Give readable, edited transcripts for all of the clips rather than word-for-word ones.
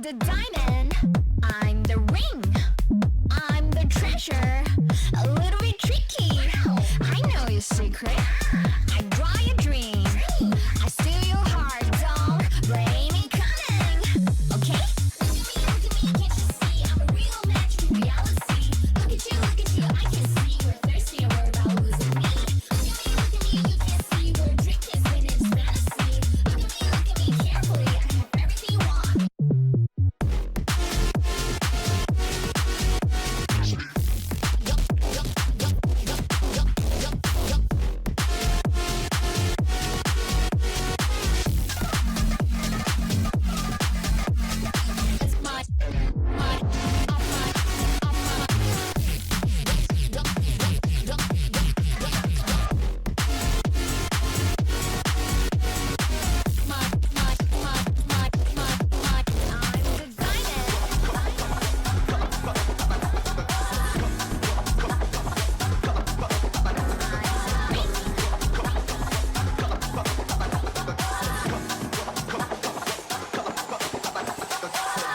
the diamond, I'm the ring, I'm the treasure. A little bit tricky, I know your secret. I draw your dream, I steal your heart, don't blame me coming. Okay? Look at me, can't you see? I'm a real match in reality. Look at you, I can see you're thirsty and worried about losing me. Look at me, you can't see we're drinking spinach fantasy. Look at me carefully, I have everything you want. It's my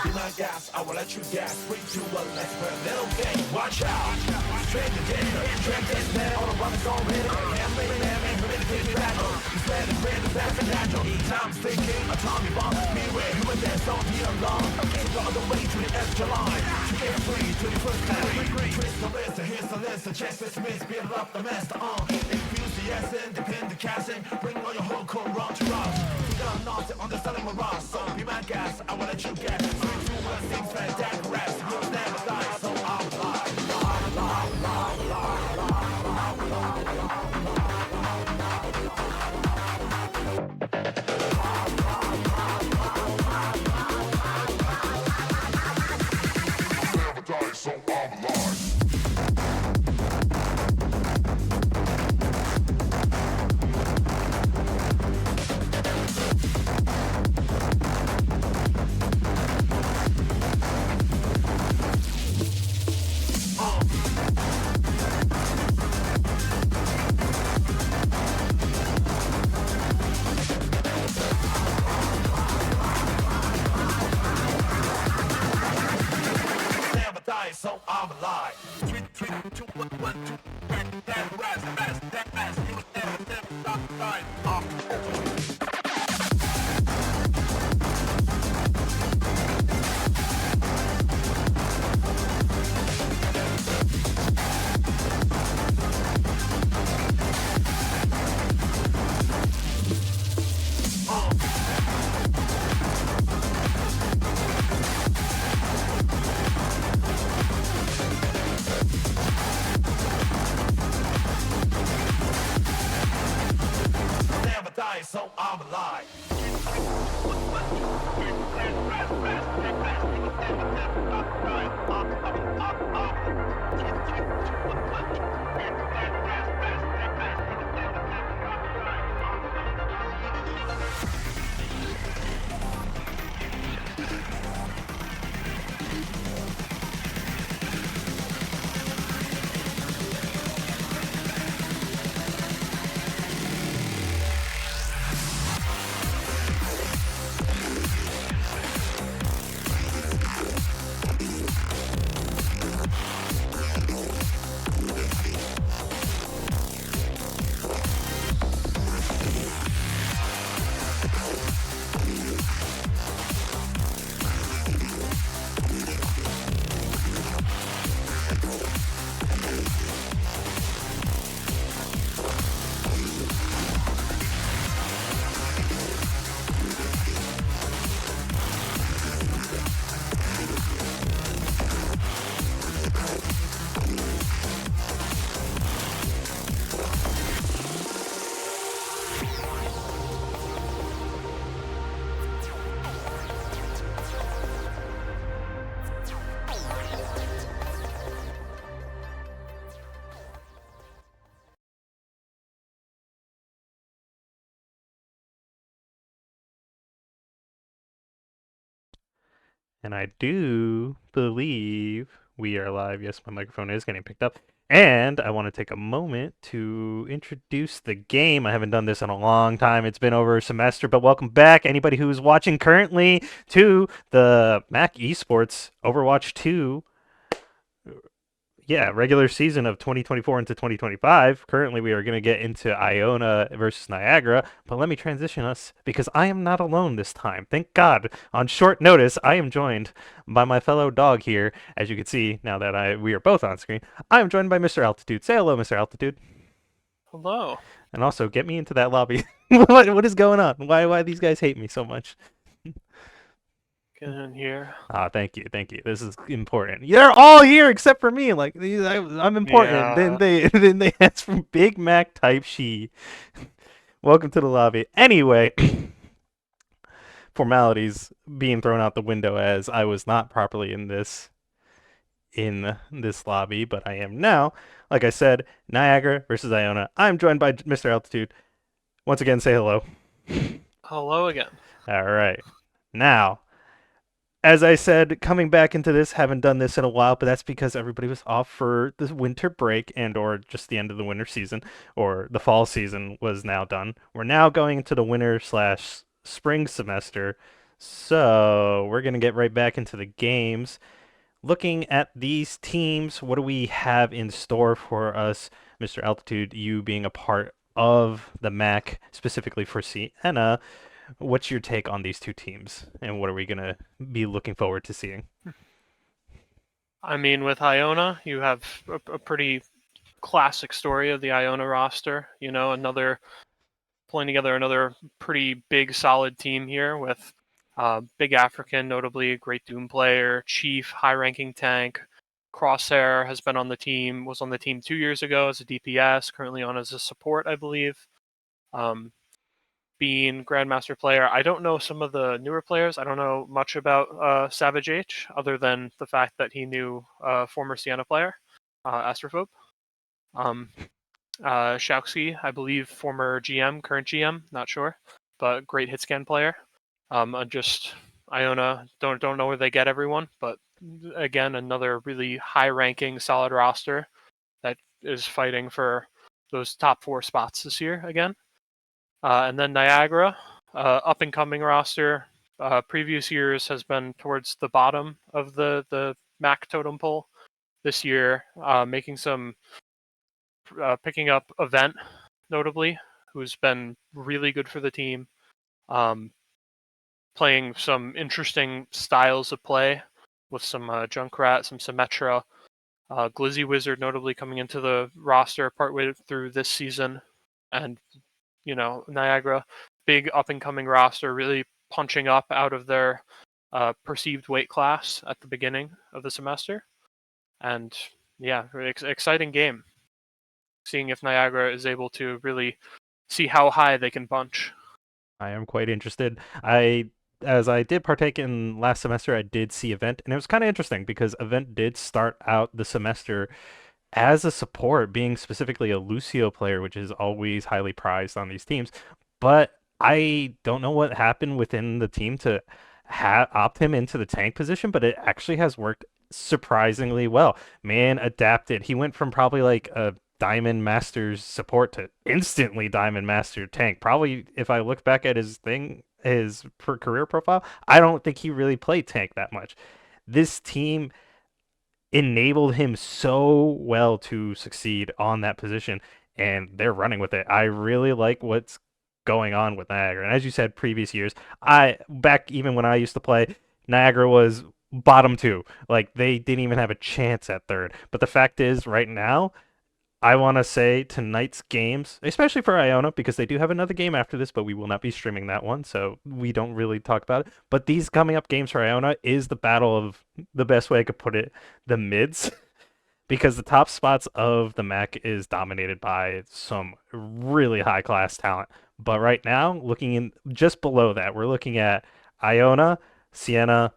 Be my gas, I will let you gas. 3, 2, 1, let's play a little game. Watch out! Straight to dinner, drink this man, all the brothers already. Can't wait, man, ready to get back. He's ready, that's a natural. Time's thinking, a Tommy bomb. Me where you and dance on the alarm. Ain't all the way to the extra line. To get free, to the first category. Twist the list, here's the list. Chest dismiss, build up the master on. Enthusiasm, depend the casting. Bring all your whole core round to round. You got nothing on the selling mirage. So be my gas, I will let you get. 3, 2, 1, seems like that rest. You'll never die, so I'm alive. Never die, so I'm alive. Never die, so I'm alive. 3, 2, 1, 1, 2, that rest, you will never stop dying. Never die, so I'm alive. And I do believe we are live. Yes, my microphone is getting picked up. And I want to take a moment to introduce the game. I haven't done this in a long time. It's been over a semester, but welcome back, anybody who's watching currently, to the MAAC Esports Overwatch 2, regular season of 2024 into 2025. Currently, we are going to get into Iona versus Niagara, but let me transition us because I am not alone this time. Thank God. On short notice, I am joined by my fellow dog here. As you can see, now that we are both on screen, I am joined by Mr. Altitude. Say hello, Mr. Altitude. Hello. And also, get me into that lobby. What is going on? Why these guys hate me so much? Get in here. Thank you, thank you. This is important. They're all here except for me. Like I'm important. Then Yeah. they ask for Big Mac type she. Welcome to the lobby. Anyway, formalities being thrown out the window as I was not properly in this lobby, but I am now. Like I said, Niagara versus Iona. I'm joined by Mr. Altitude. Once again, say hello. Hello again. All right. Now, as I said, coming back into this, haven't done this in a while, but that's because everybody was off for the winter break and or just the end of the winter season, or the fall season was now done. We're now going into the winter slash spring semester, so we're gonna get right back into the games. Looking at these teams, what do we have in store for us, Mr. Altitude? You being a part of the MAAC, specifically for Sienna, what's your take on these two teams, and what are we gonna be looking forward to seeing? I mean, with Iona, you have a pretty classic story of the Iona roster. You know, pulling together another pretty big, solid team here with Big African, notably a great Doom player, Chief, high-ranking tank. Crosshair has been on the team, was on the team 2 years ago as a DPS, currently on as a support, I believe. Um, Being Grandmaster player. I don't know some of the newer players. I don't know much about Savage H, other than the fact that he knew former Sienna player, Astrophobe. Um, Shauxi, I believe, former GM, current GM, not sure, but great hit scan player. Just Iona, don't know where they get everyone, but again, another really high-ranking, solid roster that is fighting for those top 4 spots this year again. And then Niagara, up and coming roster. Previous years has been towards the bottom of the MAC totem pole. This year, picking up Event, notably, who's been really good for the team. Um, Playing some interesting styles of play with some Junkrat, some Symmetra. Glizzy Wizard, notably coming into the roster partway through this season. And Niagara, big up and coming roster, really punching up out of their perceived weight class at the beginning of the semester. And yeah, really exciting game. Seeing if Niagara is able to really see how high they can punch. I am quite interested. As I did partake in last semester, I did see Event, and it was kind of interesting because Event did start out the semester as a support, being specifically a Lucio player, which is always highly prized on these teams. But I don't know what happened within the team to opt him into the tank position, but it actually has worked surprisingly well. Man adapted. He went from probably like a Diamond Masters support to instantly Diamond Master tank. Probably if I look back at his career profile, I don't think he really played tank that much. This team enabled him so well to succeed on that position, and they're running with it. I really like what's going on with Niagara. And as you said, previous years, I back even when I used to play, Niagara was bottom 2. Like they didn't even have a chance at third. But the fact is, right now, I want to say tonight's games, especially for Iona, because they do have another game after this, but we will not be streaming that one, so we don't really talk about it. But these coming up games for Iona is the battle of, the best way I could put it, the mids, because the top spots of the MAC is dominated by some really high class talent. But right now, looking in just below that, we're looking at Iona, Sienna,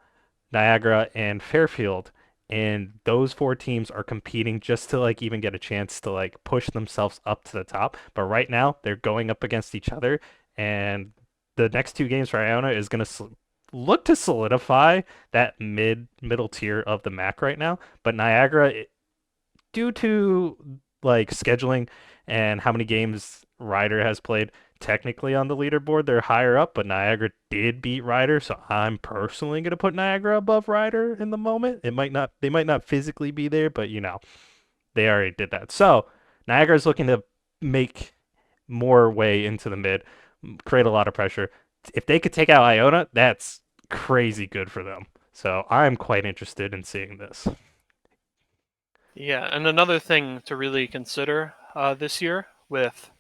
Niagara, and Fairfield. And those 4 teams are competing just to like even get a chance to like push themselves up to the top. But right now, they're going up against each other, and the next 2 games for Iona is going to look to solidify that middle tier of the MAC right now. But Niagara, due to like scheduling and how many games Ryder has played, technically on the leaderboard they're higher up, but Niagara did beat Ryder, so I'm personally gonna put Niagara above Ryder in the moment. They might not physically be there, but they already did that. So Niagara's looking to make more way into the mid, create a lot of pressure. If they could take out Iona, that's crazy good for them. So I'm quite interested in seeing this. Yeah, and another thing to really consider this year with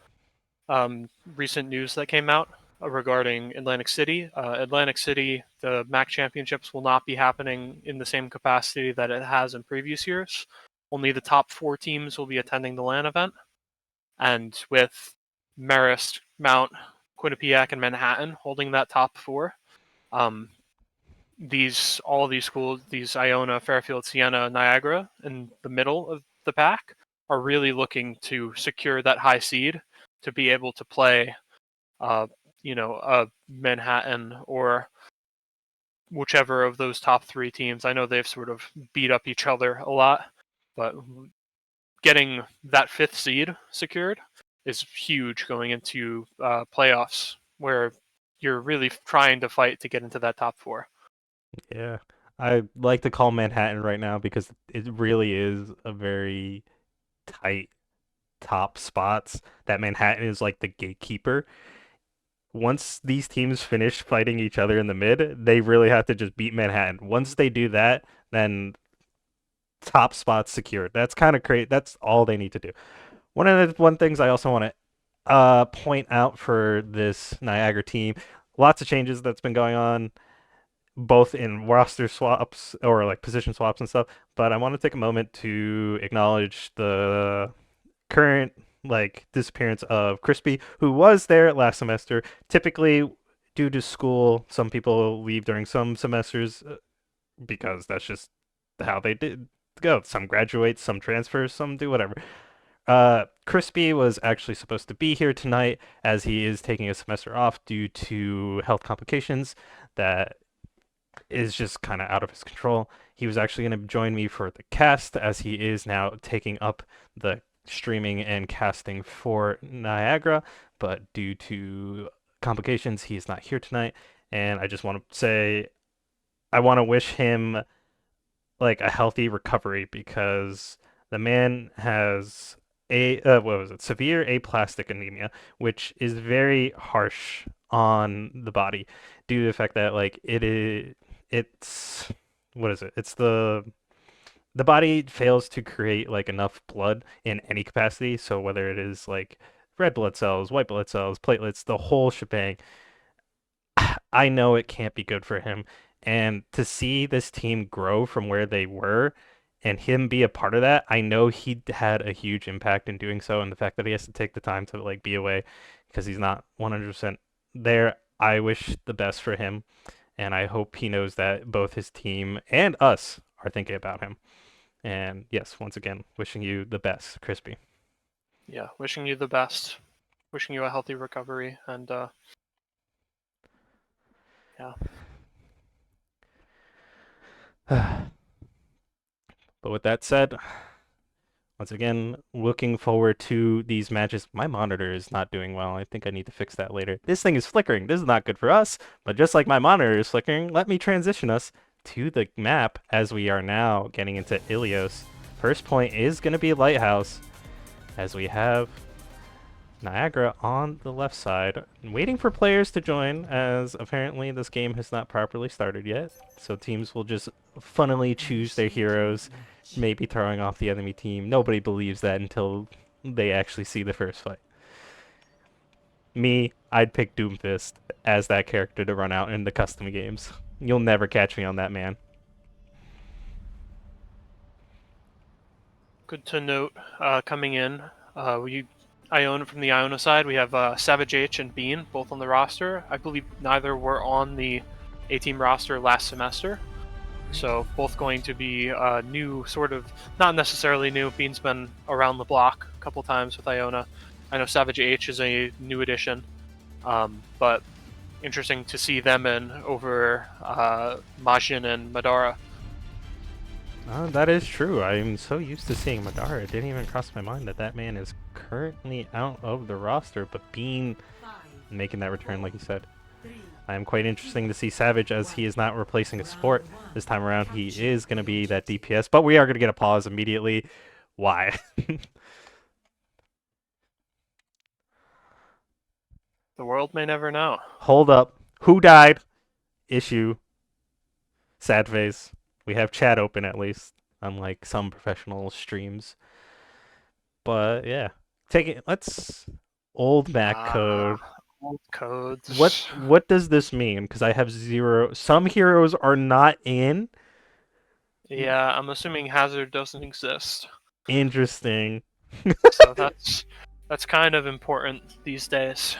recent news that came out regarding Atlantic City. Atlantic City, the MAAC championships will not be happening in the same capacity that it has in previous years. Only the top 4 teams will be attending the LAN event. And with Marist, Mount, Quinnipiac, and Manhattan holding that top 4, um, all of these schools, these Iona, Fairfield, Siena, Niagara, in the middle of the pack, are really looking to secure that high seed to be able to play, Manhattan or whichever of those top 3 teams. I know they've sort of beat up each other a lot, but getting that 5th seed secured is huge going into playoffs where you're really trying to fight to get into that top 4. Yeah. I like to call Manhattan right now because it really is a very tight top spots that Manhattan is like the gatekeeper. Once these teams finish fighting each other in the mid, they really have to just beat Manhattan. Once they do that, then top spots secured. That's kind of great. That's all they need to do. One things I also want to point out for this Niagara team, lots of changes that's been going on, both in roster swaps or like position swaps and stuff. But I want to take a moment to acknowledge the current like disappearance of Crispy, who was there last semester. Typically, due to school, some people leave during some semesters because that's just how they did go. Some graduate, some transfer, some do whatever. Crispy was actually supposed to be here tonight as he is taking a semester off due to health complications that is just kind of out of his control. He was actually going to join me for the cast as he is now taking up the streaming and casting for Niagara, but due to complications, he's not here tonight. And I just want to say I want to wish him like a healthy recovery because the man has what was it? Severe aplastic anemia, which is very harsh on the body due to the fact that like it's what is it? It's the body fails to create like enough blood in any capacity. So whether it is like red blood cells, white blood cells, platelets, the whole shebang, I know it can't be good for him. And to see this team grow from where they were and him be a part of that, I know he had a huge impact in doing so. And the fact that he has to take the time to like be away because he's not 100% there, I wish the best for him. And I hope he knows that both his team and us are thinking about him. And yes, once again, wishing you the best, Crispy. Yeah, wishing you the best. Wishing you a healthy recovery, and yeah. But with that said, once again, looking forward to these matches. My monitor is not doing well. I think I need to fix that later. This thing is flickering. This is not good for us. But just like my monitor is flickering, let me transition us to the map as we are now getting into Ilios. First point is going to be Lighthouse as we have Niagara on the left side, waiting for players to join as apparently this game has not properly started yet. So teams will just funnily choose their heroes, maybe throwing off the enemy team. Nobody believes that until they actually see the first fight. Me, I'd pick Doomfist as that character to run out in the custom games. You'll never catch me on that, man. Good to note, coming in, Iona from the Iona side, we have Savage H and Bean both on the roster. I believe neither were on the A-team roster last semester, so both going to be new, sort of, not necessarily new. Bean's been around the block a couple times with Iona. I know Savage H is a new addition, but interesting to see them in over Majin and Madara. That is true. I'm so used to seeing Madara. It didn't even cross my mind that that man is currently out of the roster, but making that return, like you said. I am quite interesting to see Savage, as he is not replacing a support this time around. He is going to be that DPS, but we are going to get a pause immediately. Why? The world may never know. Hold up. Who died? Issue. Sad face. We have chat open at least, unlike some professional streams. But yeah, take it. Let's old MAAC code. Old codes. What does this mean? Because I have zero. Some heroes are not in. Yeah, I'm assuming Hazard doesn't exist. Interesting. So that's kind of important these days.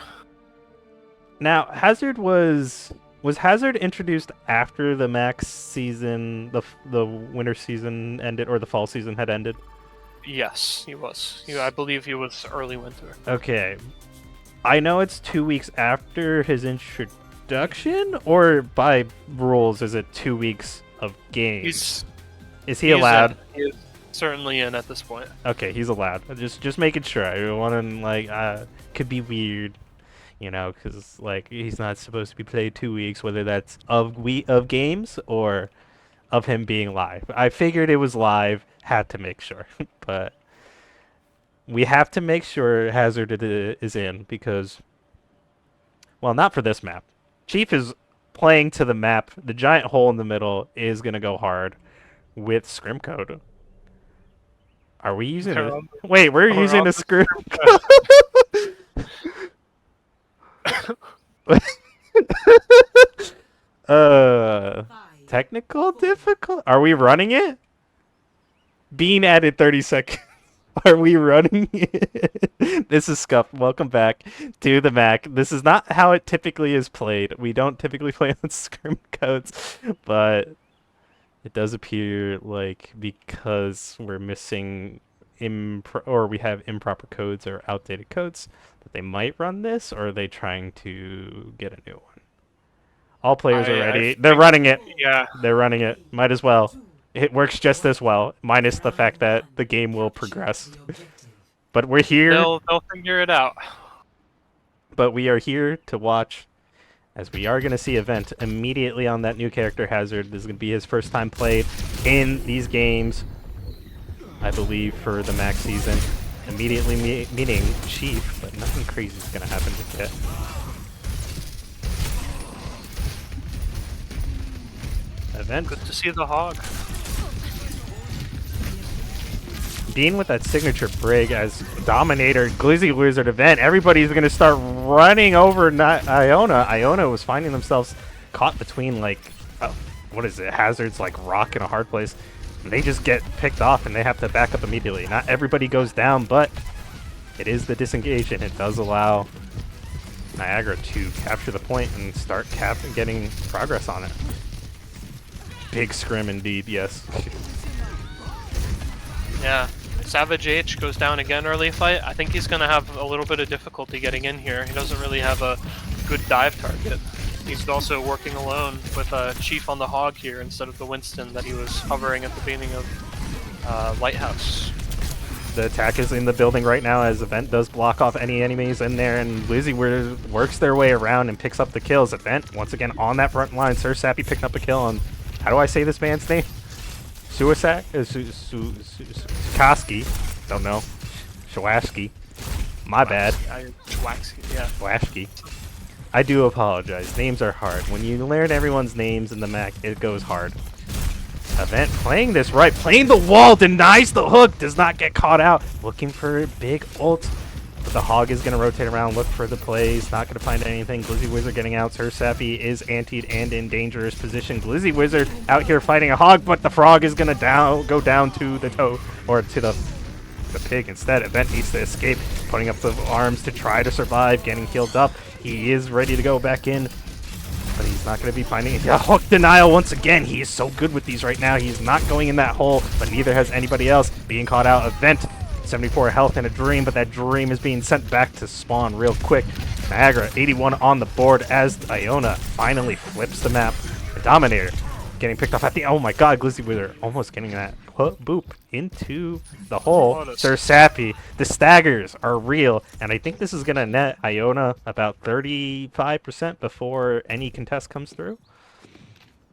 Now, Hazard was Hazard introduced after the MAAC season, the winter season ended, or the fall season had ended? Yes, he was. I believe he was early winter. Okay. I know it's 2 weeks after his introduction, or by rules, is it 2 weeks of games? Is he allowed? He is certainly in at this point. Okay, he's allowed. Just making sure. I want to, like, could be weird. You know, because like he's not supposed to be played 2 weeks, whether that's of games or of him being live. I figured it was live, had to make sure, but we have to make sure Hazard is in because, well, not for this map. Chief is playing to the map. The giant hole in the middle is gonna go hard with scrim code. Are we using a... Wait, we're using a scrim code. Technical difficult? Are we running it? Bean added 30 seconds. Are we running it? This is Scuff. Welcome back to the MAAC. This is not how it typically is played. We don't typically play on scrim codes, but it does appear like because we're missing or we have improper codes or outdated codes that they might run this, or are they trying to get a new one? All players are ready. They're running it. Yeah. They're running it. Might as well. It works just as well, minus the fact that the game will progress. But we're here. They'll figure it out. But we are here to watch, as we are going to see Event immediately on that new character Hazard. This is going to be his first time played in these games, I believe, for the MAAC season. Immediately meeting Chief, but nothing crazy is going to happen just yet. Event. Good to see the hog. Bean with that signature brig as Dominator, Glizzy Wizard Event. Everybody's going to start running over Iona. Iona was finding themselves caught between, like, what is it, Hazard's, like, rock in a hard place. And they just get picked off and they have to back up immediately. Not everybody goes down, but it is the disengage, and it does allow Niagara to capture the point and start getting progress on it. Big scrim indeed, yes. Yeah. Savage H goes down again early fight. I think he's going to have a little bit of difficulty getting in here. He doesn't really have a good dive target. He's also working alone with a Chief on the Hog here instead of the Winston that he was hovering at the beginning of Lighthouse. The attack is in the building right now as Event does block off any enemies in there, and Lizzie works their way around and picks up the kills. Event, once again, on that front line. Sir Sappy picking up a kill on... How do I say this man's name? Suicide? Koski. Don't know. Shawashki. My bad. Shwaxki, yeah. Shwashki. I do apologize. Names are hard. When you learn everyone's names in the MAAC, it goes hard. Event playing this right. Playing the wall. Denies the hook. Does not get caught out. Looking for a big ult. But the Hog is going to rotate around, look for the plays, not going to find anything. Glizzy Wizard getting out. Sir Sappy is antied and in dangerous position. Glizzy Wizard out here fighting a Hog, but the Frog is going to go down to the toe, or to the pig instead. Event needs to escape, putting up the arms to try to survive, getting healed up. He is ready to go back in, but he's not going to be finding it. Yeah, hook denial once again. He is so good with these right now. He's not going in that hole, but neither has anybody else. Being caught out. Event 74 health and a dream, but that dream is being sent back to spawn real quick. Niagara 81 on the board as Iona finally flips the map. The Dominator getting picked off at the. Oh my God, Glizzy Wizard almost getting that boop into the hole. What a Sir Sappy, the staggers are real, and I think this is gonna net Iona about 35% before any contest comes through.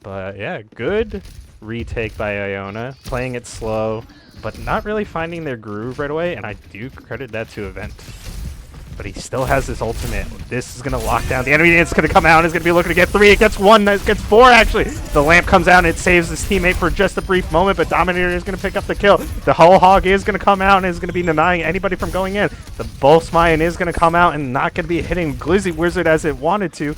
But yeah, good retake by Iona, playing it slow, but not really finding their groove right away, and I do credit that to Event. But he still has this ultimate. This is going to lock down the enemy. It's going to come out. It's going to be looking to get 3. It gets 1. It gets 4, actually. The lamp comes out, and it saves his teammate for just a brief moment, but Dominator is going to pick up the kill. The whole hog is going to come out and is going to be denying anybody from going in. The Bolsmayan is going to come out and not going to be hitting Glizzy Wizard as it wanted to.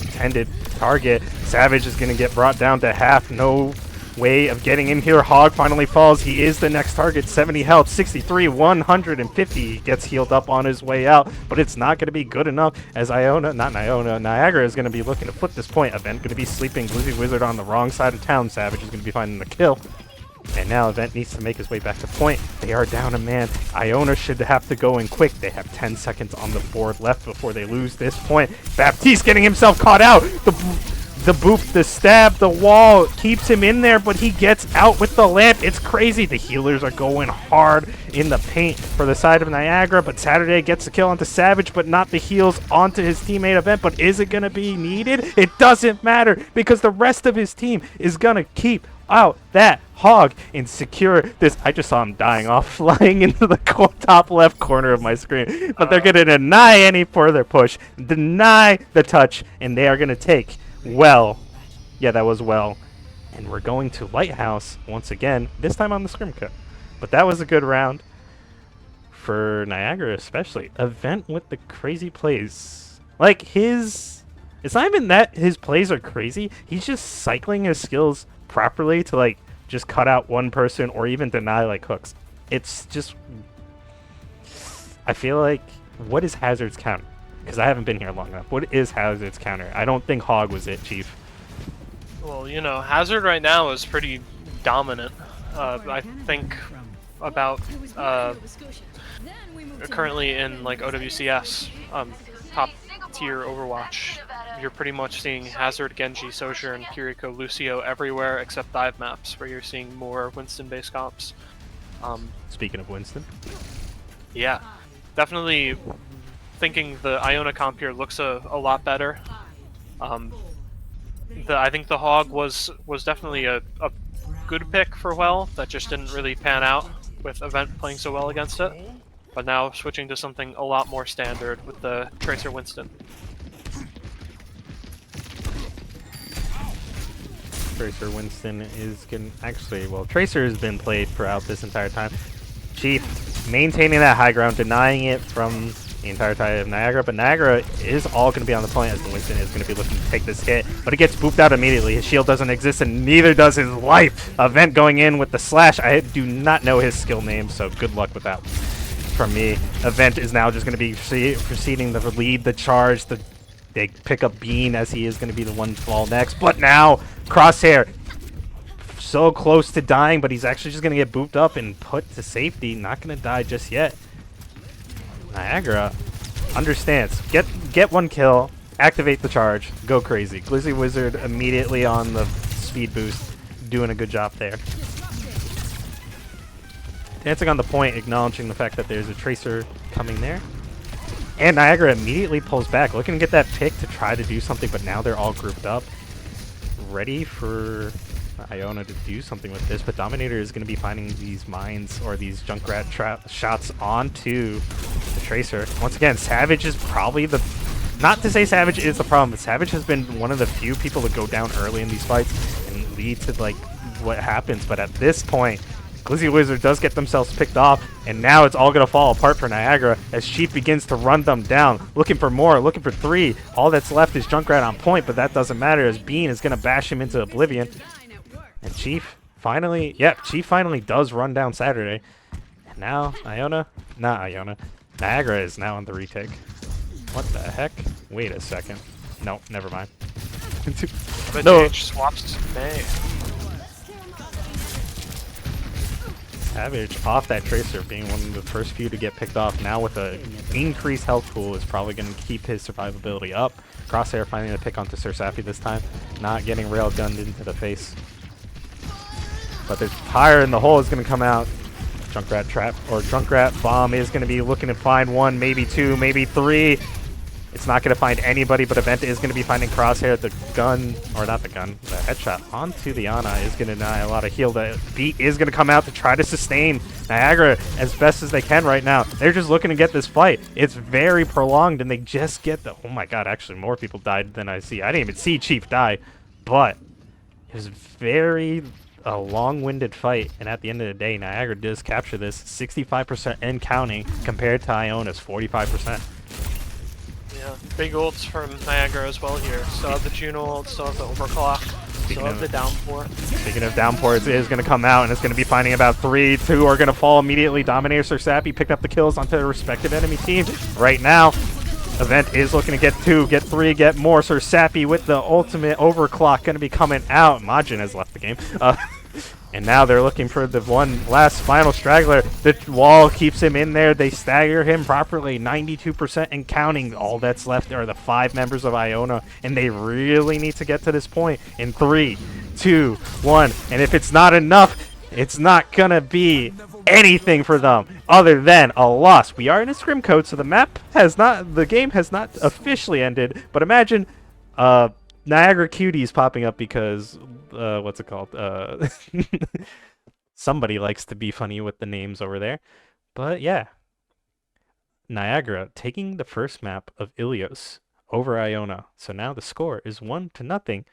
Intended target. Savage is going to get brought down to half. No way of getting in here. Hog finally falls. He is the next target. 70 health, 63, 150. He gets healed up on his way out, but it's not going to be good enough as Niagara is going to be looking to flip this point. Event going to be sleeping. Glizzy Wizard on the wrong side of town. Savage is going to be finding the kill. And now Event needs to make his way back to point. They are down a man. Iona should have to go in quick. They have 10 seconds on the board left before they lose this point. Baptiste getting himself caught out. The boop, the stab, the wall keeps him in there, but he gets out with the lamp. It's crazy. The healers are going hard in the paint for the side of Niagara, but Saturday gets the kill onto Savage, but not the heals onto his teammate Event. But is it going to be needed? It doesn't matter because the rest of his team is going to keep out that hog and secure this. I just saw him dying off, flying into the top left corner of my screen. But they're going to deny any further push, deny the touch, and they are going to take well. Yeah, that was well. And we're going to Lighthouse once again, this time on the scrim cut. But that was a good round for Niagara especially. Event with the crazy plays. Like his... It's not even that his plays are crazy. He's just cycling his skills properly to like just cut out one person or even deny like hooks. It's just... I feel like... What is Hazard's counter? Because I haven't been here long enough. What is Hazard's counter? I don't think Hog was it, Chief. Well, you know, Hazard right now is pretty dominant. I think about currently in like OWCS, top tier Overwatch, you're pretty much seeing Hazard, Genji, Sojourn, Kiriko, Lucio everywhere except dive maps, where you're seeing more Winston-based comps. Speaking of Winston. Yeah, definitely thinking the Iona comp here looks a lot better. I think the Hog was definitely a good pick for well, that just didn't really pan out with Event playing so well against it. But now switching to something a lot more standard with the Tracer Winston. Tracer Winston is getting... Actually, well, Tracer has been played throughout this entire time. Chief maintaining that high ground, denying it from the entire time of Niagara, but Niagara is all going to be on the point as the Winston is going to be looking to take this hit, but it gets booped out immediately. His shield doesn't exist, and neither does his life. Event going in with the slash. I do not know his skill name, so good luck with that from me. Event is now just going to be proceeding to lead the charge. They pick up Bean as he is going to be the one to fall next, but now Crosshair so close to dying, but he's actually just going to get booped up and put to safety. Not going to die just yet. Niagara understands. Get one kill, activate the charge, go crazy. Glizzy Wizard immediately on the speed boost, doing a good job there. Dancing on the point, acknowledging the fact that there's a Tracer coming there. And Niagara immediately pulls back, looking to get that pick to try to do something, but now they're all grouped up. Ready for Iona to do something with this, but Dominator is going to be finding these mines or these Junkrat shots onto the Tracer. Once again, Savage is probably the... Not to say Savage is the problem, but Savage has been one of the few people to go down early in these fights and lead to like what happens, but at this point, Glizzy Wizard does get themselves picked off, and now it's all going to fall apart for Niagara as Chief begins to run them down, looking for more, looking for 3. All that's left is Junkrat on point, but that doesn't matter as Bean is going to bash him into oblivion. And Chief finally does run down Saturday. And now Niagara is now on the retake. What the heck? Wait a second. No, never mind. No. Swaps May. Savage off that Tracer, being one of the first few to get picked off. Now with a increased health pool is probably going to keep his survivability up. Crosshair finding a pick onto Sir Sappy this time, not getting railgunned into the face. But there's fire in the hole is going to come out. Junkrat trap or Junkrat bomb is going to be looking to find one, maybe two, maybe three. It's not going to find anybody, but Event is going to be finding Crosshair. The gun, or not the gun, the headshot onto the Iona is going to deny a lot of heal. The beat is going to come out to try to sustain Niagara as best as they can right now. They're just looking to get this fight. It's very prolonged, and they just get the... Oh my god, actually more people died than I see. I didn't even see Chief die, but it was very... a long-winded fight, and at the end of the day, Niagara does capture this 65% and counting compared to Iona's 45%. Yeah, big ults from Niagara as well here. Still have the Juno ult, still have the Overclock, still have the Downpour. Speaking of Downpour, it is going to come out, and it's going to be finding about 3. 2 are going to fall immediately. Dominator, Sir Sappy picked up the kills onto their respective enemy teams. Right now, Event is looking to get 2, get 3, get more. Sir Sappy with the ultimate Overclock going to be coming out. Majin has left the game. And now they're looking for the one last final straggler. The wall keeps him in there. They stagger him properly. 92% and counting. All that's left are the 5 members of Iona. And they really need to get to this point in 3, 2, 1. And if it's not enough, it's not going to be anything for them other than a loss. We are in a scrim code, so the game has not officially ended. But imagine Niagara Cuties popping up because... what's it called? Somebody likes to be funny with the names over there. But yeah. Niagara taking the first map of Ilios over Iona. So now the score is 1-0.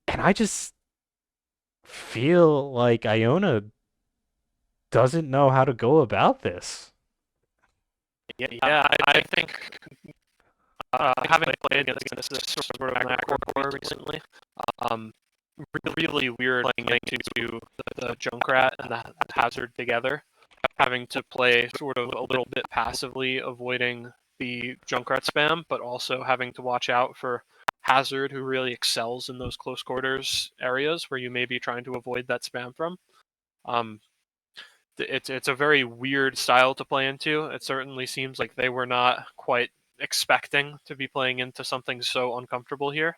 And I just feel like Iona doesn't know how to go about this. Yeah, I think having played against this sort of macro core recently, really weird playing into the Junkrat and the Hazard together, having to play sort of a little bit passively, avoiding the Junkrat spam, but also having to watch out for Hazard, who really excels in those close quarters areas where you may be trying to avoid that spam from. It's a very weird style to play into. It certainly seems like they were not quite expecting to be playing into something so uncomfortable here.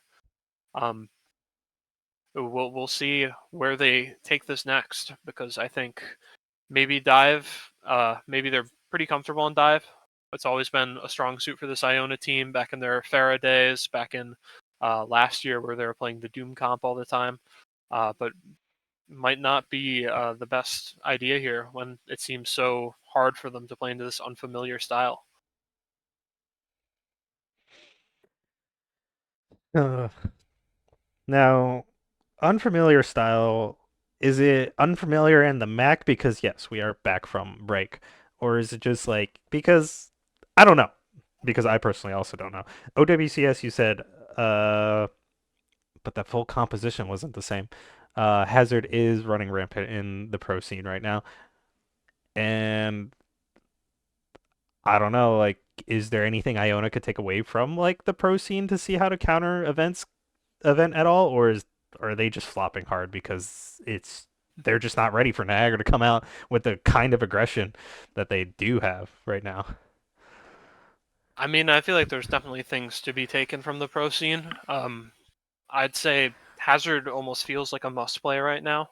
We'll see where they take this next, because I think maybe dive, maybe they're pretty comfortable on dive. It's always been a strong suit for this Iona team back in their Pharah days, back in last year where they were playing the Doom comp all the time. But might not be the best idea here when it seems so hard for them to play into this unfamiliar style. Now, unfamiliar style, is it unfamiliar in the MAAC because, yes, we are back from break? Or is it just like, because, I don't know. Because I personally also don't know. OWCS, you said, but the full composition wasn't the same. Hazard is running rampant in the pro scene right now. And I don't know, like, is there anything Iona could take away from, like, the pro scene to see how to counter event at all, or are they just flopping hard because they're just not ready for Niagara to come out with the kind of aggression that they do have right now? I mean, I feel like there's definitely things to be taken from the pro scene. I'd say Hazard almost feels like a must play right now.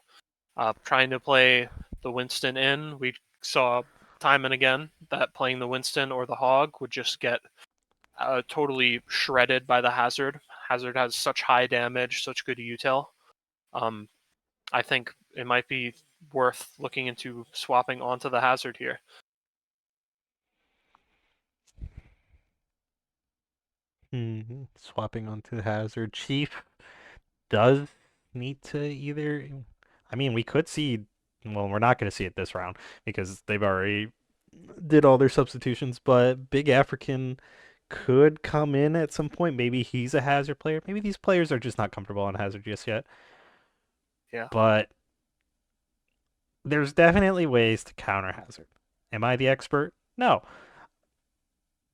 Trying to play the Winston in, we saw time and again that playing the Winston or the Hog would just get totally shredded by the Hazard. Hazard has such high damage, such good util. I think it might be worth looking into swapping onto the Hazard here. Swapping onto Hazard. Chief does need to either... I mean, we could see... Well, we're not going to see it this round because they've already did all their substitutions, but Big African could come in at some point. Maybe he's a Hazard player. Maybe these players are just not comfortable on Hazard just yet. Yeah. But there's definitely ways to counter Hazard. Am I the expert? No.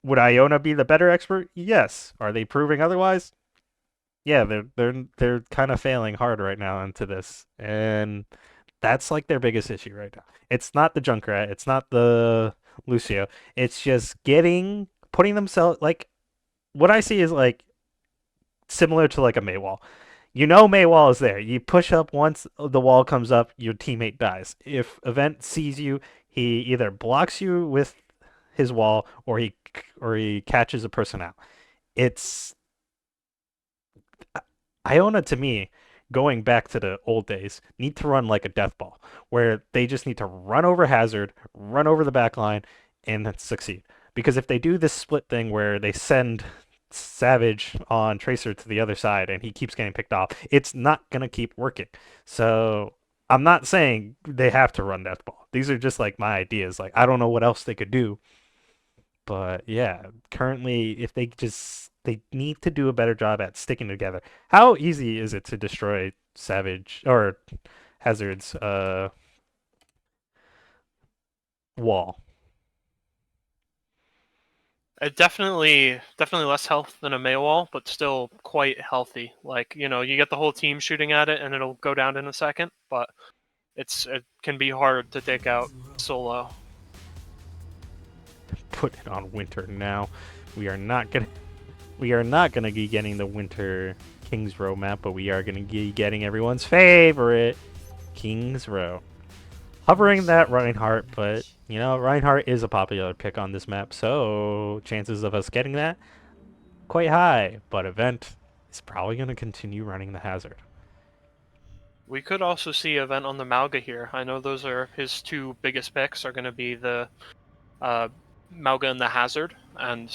Would Iona be the better expert? Yes. Are they proving otherwise? Yeah, they're kind of failing hard right now into this, and That's like their biggest issue right now. It's not the Junkrat, it's not the Lucio. It's just putting themselves like what I see is like similar to like a Maywall. You know Maywall is there. You push up once the wall comes up, your teammate dies. If Event sees you, he either blocks you with his wall or he catches a person out. It's Iona to me, going back to the old days, need to run like a death ball, where they just need to run over Hazard, run over the back line, and then succeed. Because if they do this split thing where they send Savage on Tracer to the other side and he keeps getting picked off, it's not gonna keep working. So I'm not saying they have to run death ball. These are just like my ideas. Like I don't know what else they could do. But yeah, currently, if they need to do a better job at sticking together. How easy is it to destroy Savage or Hazard's wall? Definitely less health than a Maywall, but still quite healthy. Like, you get the whole team shooting at it and it'll go down in a second, but it can be hard to take out solo. Put it on Winter now. We are not gonna be getting the Winter Kings Row map, but we are gonna be getting everyone's favorite Kings Row. Hovering that Reinhardt, but Reinhardt is a popular pick on this map, so chances of us getting that quite high. But Event is probably gonna continue running the Hazard. We could also see Event on the Mauga here. I know those are his two biggest picks are going to be the Mauga and the Hazard, and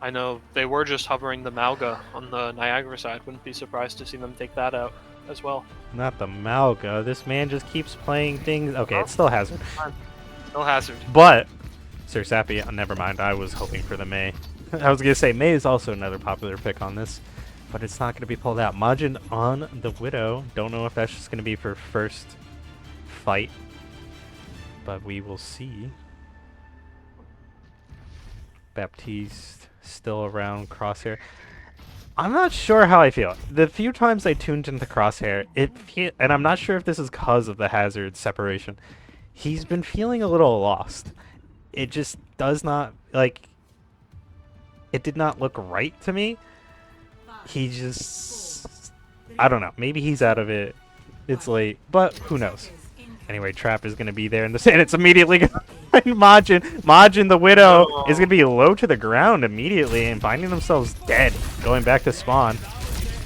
I know they were just hovering the Mauga on the Niagara side. Wouldn't be surprised to see them take that out as well. Not the Mauga. This man just keeps playing things. Okay, it's still Hazard. Still Hazard. But Sir Sappy, never mind. I was hoping for the May. I was gonna say May is also another popular pick on this, but it's not gonna be pulled out. Majin on the Widow. Don't know if that's just gonna be for first fight, but we will see. Baptiste still around Crosshair. I'm not sure how I feel. The few times I tuned into Crosshair, and I'm not sure if this is because of the Hazard separation. He's been feeling a little lost. It just does not it did not look right to me. He just, I don't know. Maybe he's out of it. It's late, but who knows? Anyway, Trap is going to be there in the sand. It's immediately going to find Majin, the Widow, is going to be low to the ground immediately and finding themselves dead, going back to spawn.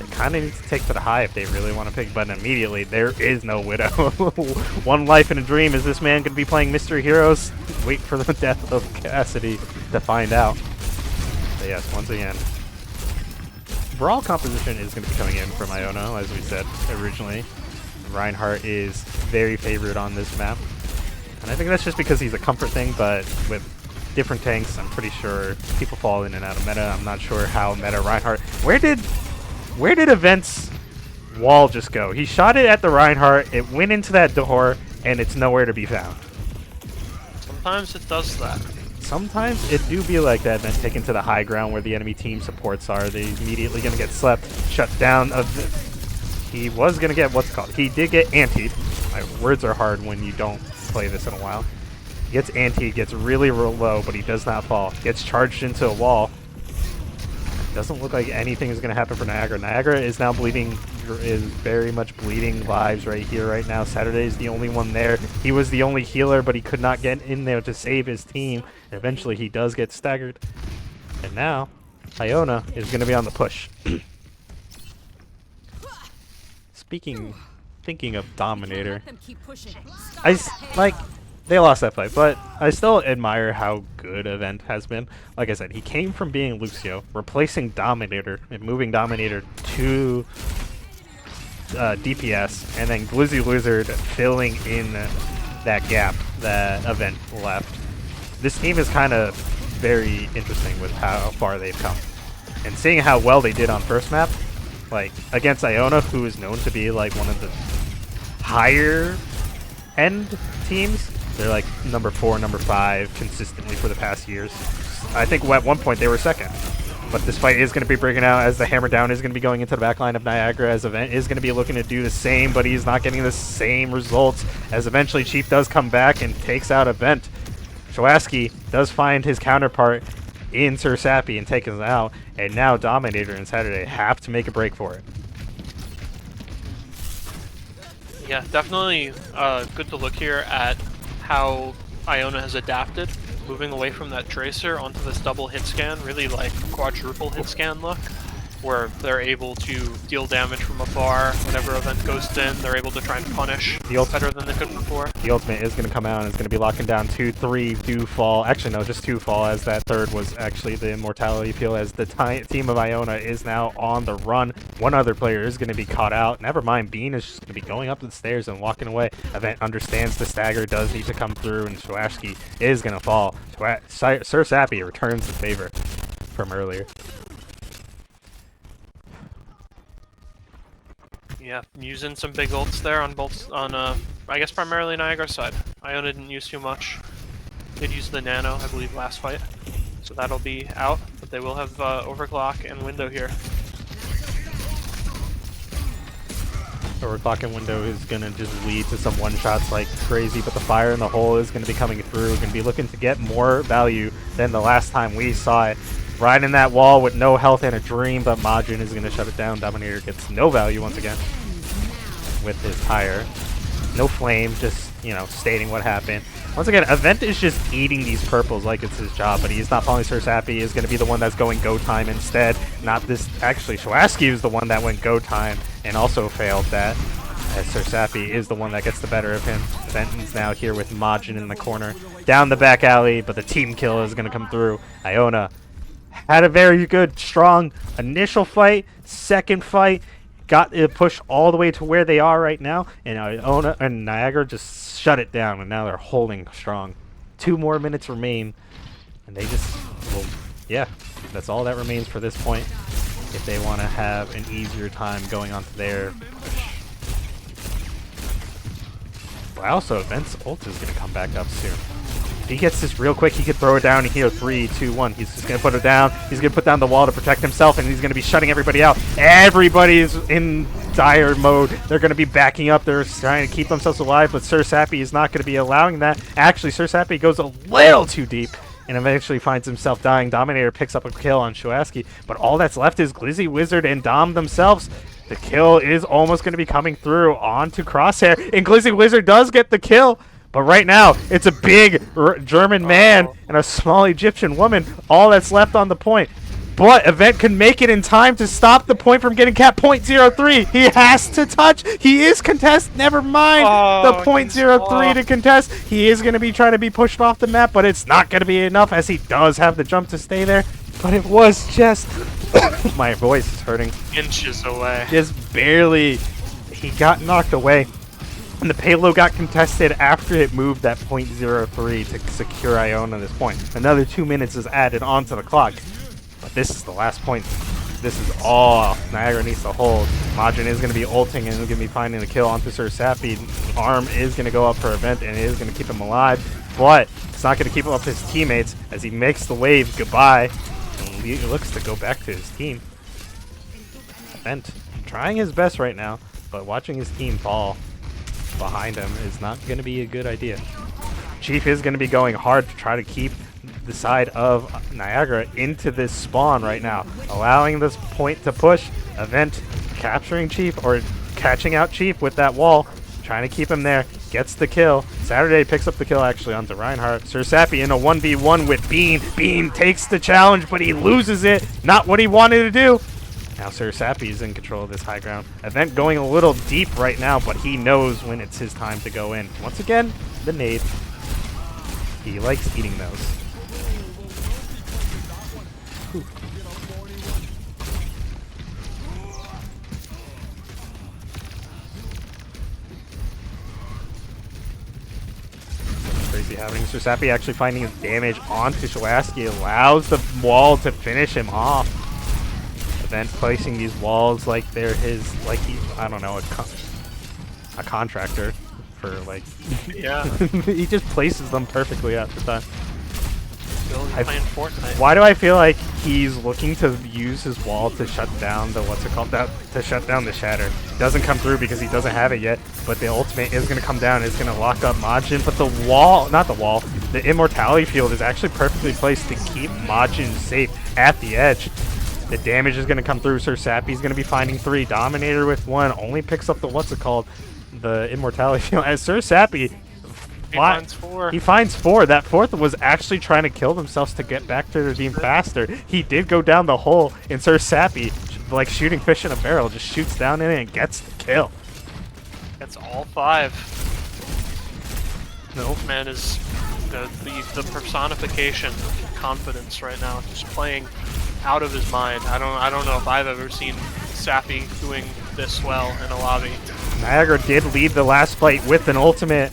They kind of need to take to the high if they really want to pick, but immediately there is no Widow. One life in a dream. Is this man going to be playing Mystery Heroes? Wait for the death of Cassidy to find out. But yes, once again, Brawl composition is going to be coming in from Iona, as we said originally. Reinhardt is very favored on this map. And I think that's just because he's a comfort thing, but with different tanks, I'm pretty sure people fall in and out of meta. I'm not sure how meta Reinhardt... Where did Event's wall just go? He shot it at the Reinhardt, it went into that door, and it's nowhere to be found. Sometimes it does that. Sometimes it do be like that, then taken to the high ground where the enemy team supports are. They immediately going to get slept, shut down. He was going to get, he did get antied. My words are hard when you don't play this in a while. He gets antied, gets really low, but he does not fall. Gets charged into a wall. Doesn't look like anything is going to happen for Niagara. Niagara is now very much bleeding lives right here, right now. Saturday is the only one there. He was the only healer, but he could not get in there to save his team. Eventually, he does get staggered. And now, Iona is going to be on the push. Thinking of Dominator, they lost that fight, but I still admire how good Event has been. Like I said, he came from being Lucio, replacing Dominator and moving Dominator to DPS, and then Glizzy Lizard filling in that gap that Event left. This team is kind of very interesting with how far they've come. And seeing how well they did on first map, like against Iona, who is known to be like one of the higher end teams. They're like number 4, number 5 consistently for the past years. I think at one point they were second. But this fight is going to be breaking out as the hammer down is going to be going into the back line of Niagara, as Event is going to be looking to do the same, but he's not getting the same results, as eventually Chief does come back and takes out Event. Showaski does find his counterpart in Sir Sappy and takes him out, and now Dominator and Saturday have to make a break for it. Yeah, definitely good to look here at how Iona has adapted, moving away from that Tracer onto this double hit scan, really like quadruple hit scan look, where they're able to deal damage from afar. Whenever Event goes thin, they're able to try and punish better than they could before. The ultimate is going to come out and it's going to be locking down 2-3 do fall. Actually, no, just 2 fall, as that third was actually the immortality peel, as the team of Iona is now on the run. One other player is going to be caught out. Never mind, Bean is just going to be going up the stairs and walking away. Event understands the stagger does need to come through, and Shwashki is going to fall. Sir Sappy returns the favor from earlier. Yeah, using some big ults there on both, I guess primarily Niagara's side. Iona didn't use too much. Did use the nano, I believe, last fight. So that'll be out, but they will have overclock and window here. Overclock and window is going to just lead to some one-shots like crazy, but the fire in the hole is going to be coming through. Going to be looking to get more value than the last time we saw it. Riding that wall with no health and a dream, but Majin is going to shut it down. Dominator gets no value once again with his tire. No flame, just, you know, stating what happened. Once again, Event is just eating these purples like it's his job, but he's not falling. Sir Sappy is going to be the one that's going go time instead. Not this. Actually, Showaski is the one that went go time and also failed that, as Sir Sappy is the one that gets the better of him. Benton's now here with Majin in the corner. Down the back alley, but the team kill is going to come through. Iona had a very good, strong initial fight. Second fight, got it pushed all the way to where they are right now, and Iona and Niagara just shut it down, and now they're holding strong. 2 more minutes remain, and they just, well, yeah, that's all that remains for this point if they want to have an easier time going on to their push. Wow, so Event's ult is going to come back up soon. If he gets this real quick, he could throw it down here. 3, 2, 1. He's just going to put it down. He's going to put down the wall to protect himself, and he's going to be shutting everybody out. Everybody is in dire mode. They're going to be backing up. They're trying to keep themselves alive, but Sir Sappy is not going to be allowing that. Actually, Sir Sappy goes a little too deep and eventually finds himself dying. Dominator picks up a kill on Showaski, but all that's left is Glizzy Wizard and Dom themselves. The kill is almost going to be coming through onto Crosshair, and Glizzy Wizard does get the kill. But right now, it's a big German man and a small Egyptian woman. All that's left on the point. But Event can make it in time to stop the point from getting capped. 0.03. He has to touch. He is contest. Never mind the 0.03 to contest. He is going to be trying to be pushed off the map, but it's not going to be enough, as he does have the jump to stay there. But it was just... my voice is hurting. Inches away. Just barely. He got knocked away. And the payload got contested after it moved that 0.03 to secure Iona this point. Another 2 minutes is added onto the clock. But this is the last point. This is all Niagara needs to hold. Majin is going to be ulting and is going to be finding the kill onto Sir Sappy. Arm is going to go up for Event, and it is going to keep him alive. But it's not going to keep up his teammates as he makes the wave goodbye. And he looks to go back to his team. Event trying his best right now, but watching his team fall behind him is not going to be a good idea. Chief is going to be going hard to try to keep the side of Niagara into this spawn right now, allowing this point to push. Event capturing Chief, or catching out Chief with that wall, trying to keep him there, gets the kill. Saturday picks up the kill actually onto Reinhardt. Sir Sappy in a 1v1 with Bean. Bean takes the challenge, but he loses it. Not what he wanted to do. Now Sir Sappy is in control of this high ground. Event going a little deep right now, but he knows when it's his time to go in. Once again, the nade. He likes eating those. Whew. Crazy happening. Sir Sappy actually finding his damage onto Showaski allows the wall to finish him off. Event placing these walls like they're his, like he, I don't know, a contractor for like, Yeah. he just places them perfectly at the time. Bill. He's playing Fortnite. Why do I feel like he's looking to use his wall to shut down the to shut down the shatter? Doesn't come through because he doesn't have it yet, but the ultimate is gonna come down. It's gonna lock up Majin, but the wall, not the wall, the immortality field is actually perfectly placed to keep Majin safe at the edge. The damage is gonna come through. Sir Sappy's gonna be finding 3. Dominator with 1 only picks up the the immortality field. As Sir Sappy He finds 4. He finds 4. That 4th was actually trying to kill themselves to get back to their team faster. He did go down the hole, and Sir Sappy, like shooting fish in a barrel, just shoots down in it and gets the kill. That's all 5. No. Man is the personification of confidence right now, just playing out of his mind. I don't know if I've ever seen Sappy doing this well in a lobby. Niagara did lead the last fight with an ultimate,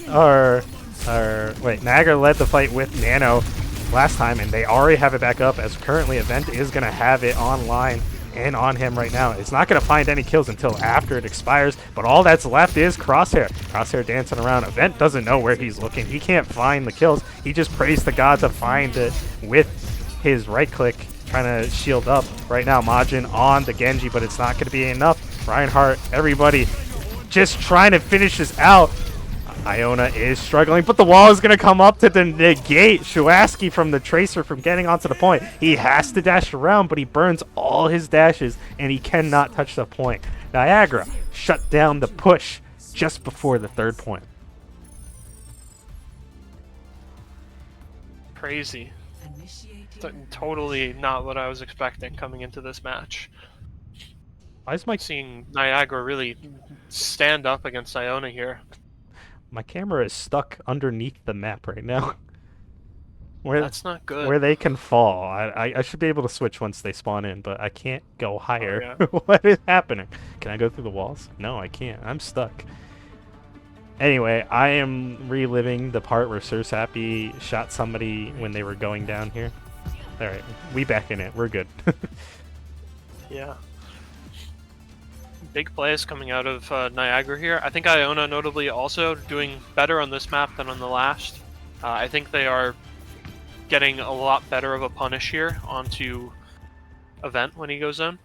wait, Niagara led the fight with Nano last time, and they already have it back up, as currently Event is going to have it online and on him right now. It's not going to find any kills until after it expires, but all that's left is Crosshair. Crosshair dancing around. Event doesn't know where he's looking. He can't find the kills. He just prays to God to find it with his right click, trying to shield up. Right now, Majin on the Genji, but it's not going to be enough. Reinhardt, everybody just trying to finish this out. Iona is struggling, but the wall is going to come up to negate Shuaski from the Tracer from getting onto the point. He has to dash around, but he burns all his dashes, and he cannot touch the point. Niagara shut down the push just before the 3rd point. Crazy. Totally not what I was expecting coming into this match. Why is my Seeing Niagara really stand up against Iona here. My camera is stuck underneath the map right now. Where, That's not good. Where they can fall. I should be able to switch once they spawn in, but I can't go higher. Oh, yeah. What is happening? Can I go through the walls? No, I can't. I'm stuck. Anyway, I am reliving the part where Sir Sappy shot somebody when they were going down here. Alright, we back in it. We're good. Yeah. Big plays coming out of Niagara here. I think Iona notably also doing better on this map than on the last. I think they are getting a lot better of a punish here onto Event when he goes in.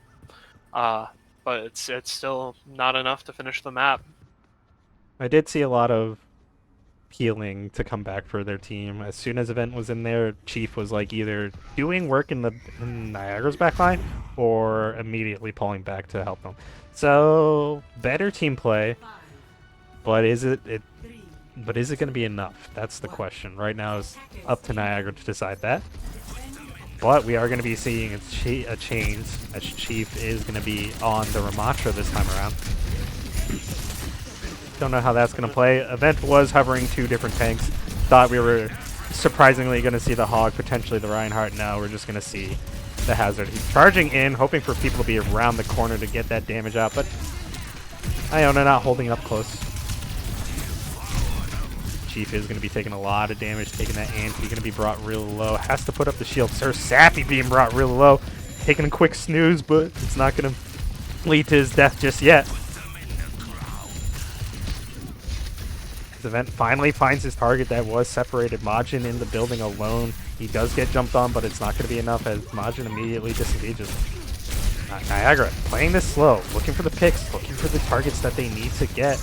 But it's still not enough to finish the map. I did see a lot of healing to come back for their team. As soon as Event was in there, Chief was like either doing work in Niagara's backline or immediately pulling back to help them. So better team play, but is it going to be enough? That's the question. Right now it's up to Niagara to decide that. But we are going to be seeing a change, as Chief is going to be on the Ramatra this time around. Don't know how that's going to play. Event was hovering 2 different tanks. Thought we were surprisingly going to see the Hog, potentially the Reinhardt. No, we're just going to see the Hazard. He's charging in, hoping for people to be around the corner to get that damage out, but Iona not holding up close. Chief is going to be taking a lot of damage, taking that ante, going to be brought real low. Has to put up the shield. Sir Sappy being brought real low. Taking a quick snooze, but it's not going to lead to his death just yet. Event finally finds his target that was separated. Majin in the building alone. He does get jumped on, but it's not going to be enough as Majin immediately disengages. Niagara playing this slow, looking for the picks, looking for the targets that they need to get.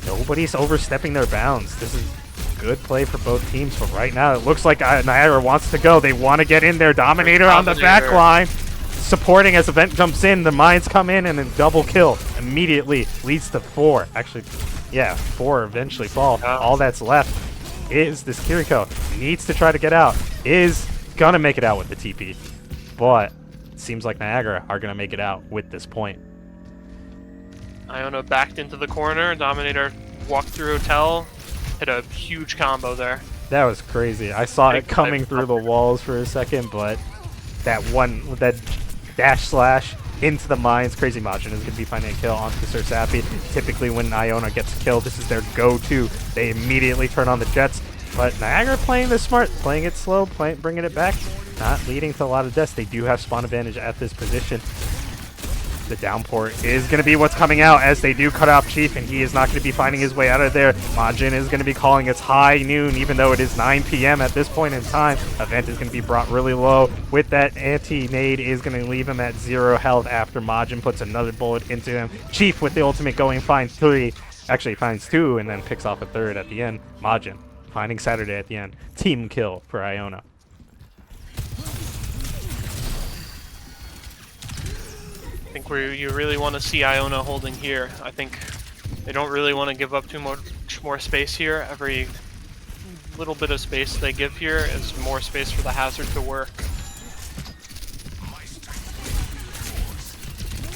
Nobody's overstepping their bounds. This is good play for both teams, but right now it looks like Niagara wants to go. They want to get in there. Dominator on the back line. Supporting as Event jumps in, the mines come in, and then double kill immediately leads to 4. Actually, yeah, 4 eventually fall. All that's left is this Kiriko. Needs to try to get out. Is gonna make it out with the TP. But it seems like Niagara are gonna make it out with this point. Iona backed into the corner. Dominator walked through Hotel. Hit a huge combo there. That was crazy. I saw it coming through the walls for a second, but that dash slash into the mines. Crazy Majin is going to be finding a kill onto Sir Sappy. Typically when Iona gets killed, this is their go-to. They immediately turn on the jets. But Niagara playing this smart, playing it slow, bringing it back, not leading to a lot of deaths. They do have spawn advantage at this position. The downpour is going to be what's coming out as they do cut off Chief, and he is not going to be finding his way out of there. Majin is going to be calling it's high noon, even though it is 9 p.m. at this point in time. Event is going to be brought really low. With that anti-nade is going to leave him at 0 health after Majin puts another bullet into him. Chief with the ultimate going finds 3. Actually finds 2 and then picks off a 3rd at the end. Majin finding Saturday at the end. Team kill for Iona. I think you really want to see Iona holding here. I think they don't really want to give up too much more space here. Every little bit of space they give here is more space for the hazard to work.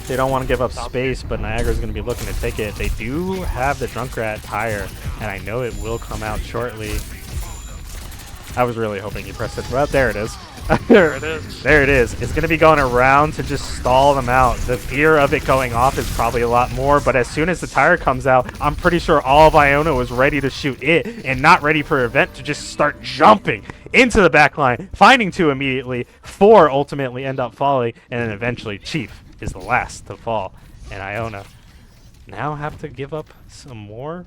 They don't want to give up space, but Niagara's going to be looking to take it. They do have the Drunkrat tire, and I know it will come out shortly. I was really hoping you pressed it. Well, there it is. There it is. There it is. It's going to be going around to just stall them out. The fear of it going off is probably a lot more, but as soon as the tire comes out, I'm pretty sure all of Iona was ready to shoot it and not ready for Event to just start jumping into the back line, finding 2 immediately. 4 ultimately end up falling, and then eventually Chief is the last to fall. And Iona now have to give up some more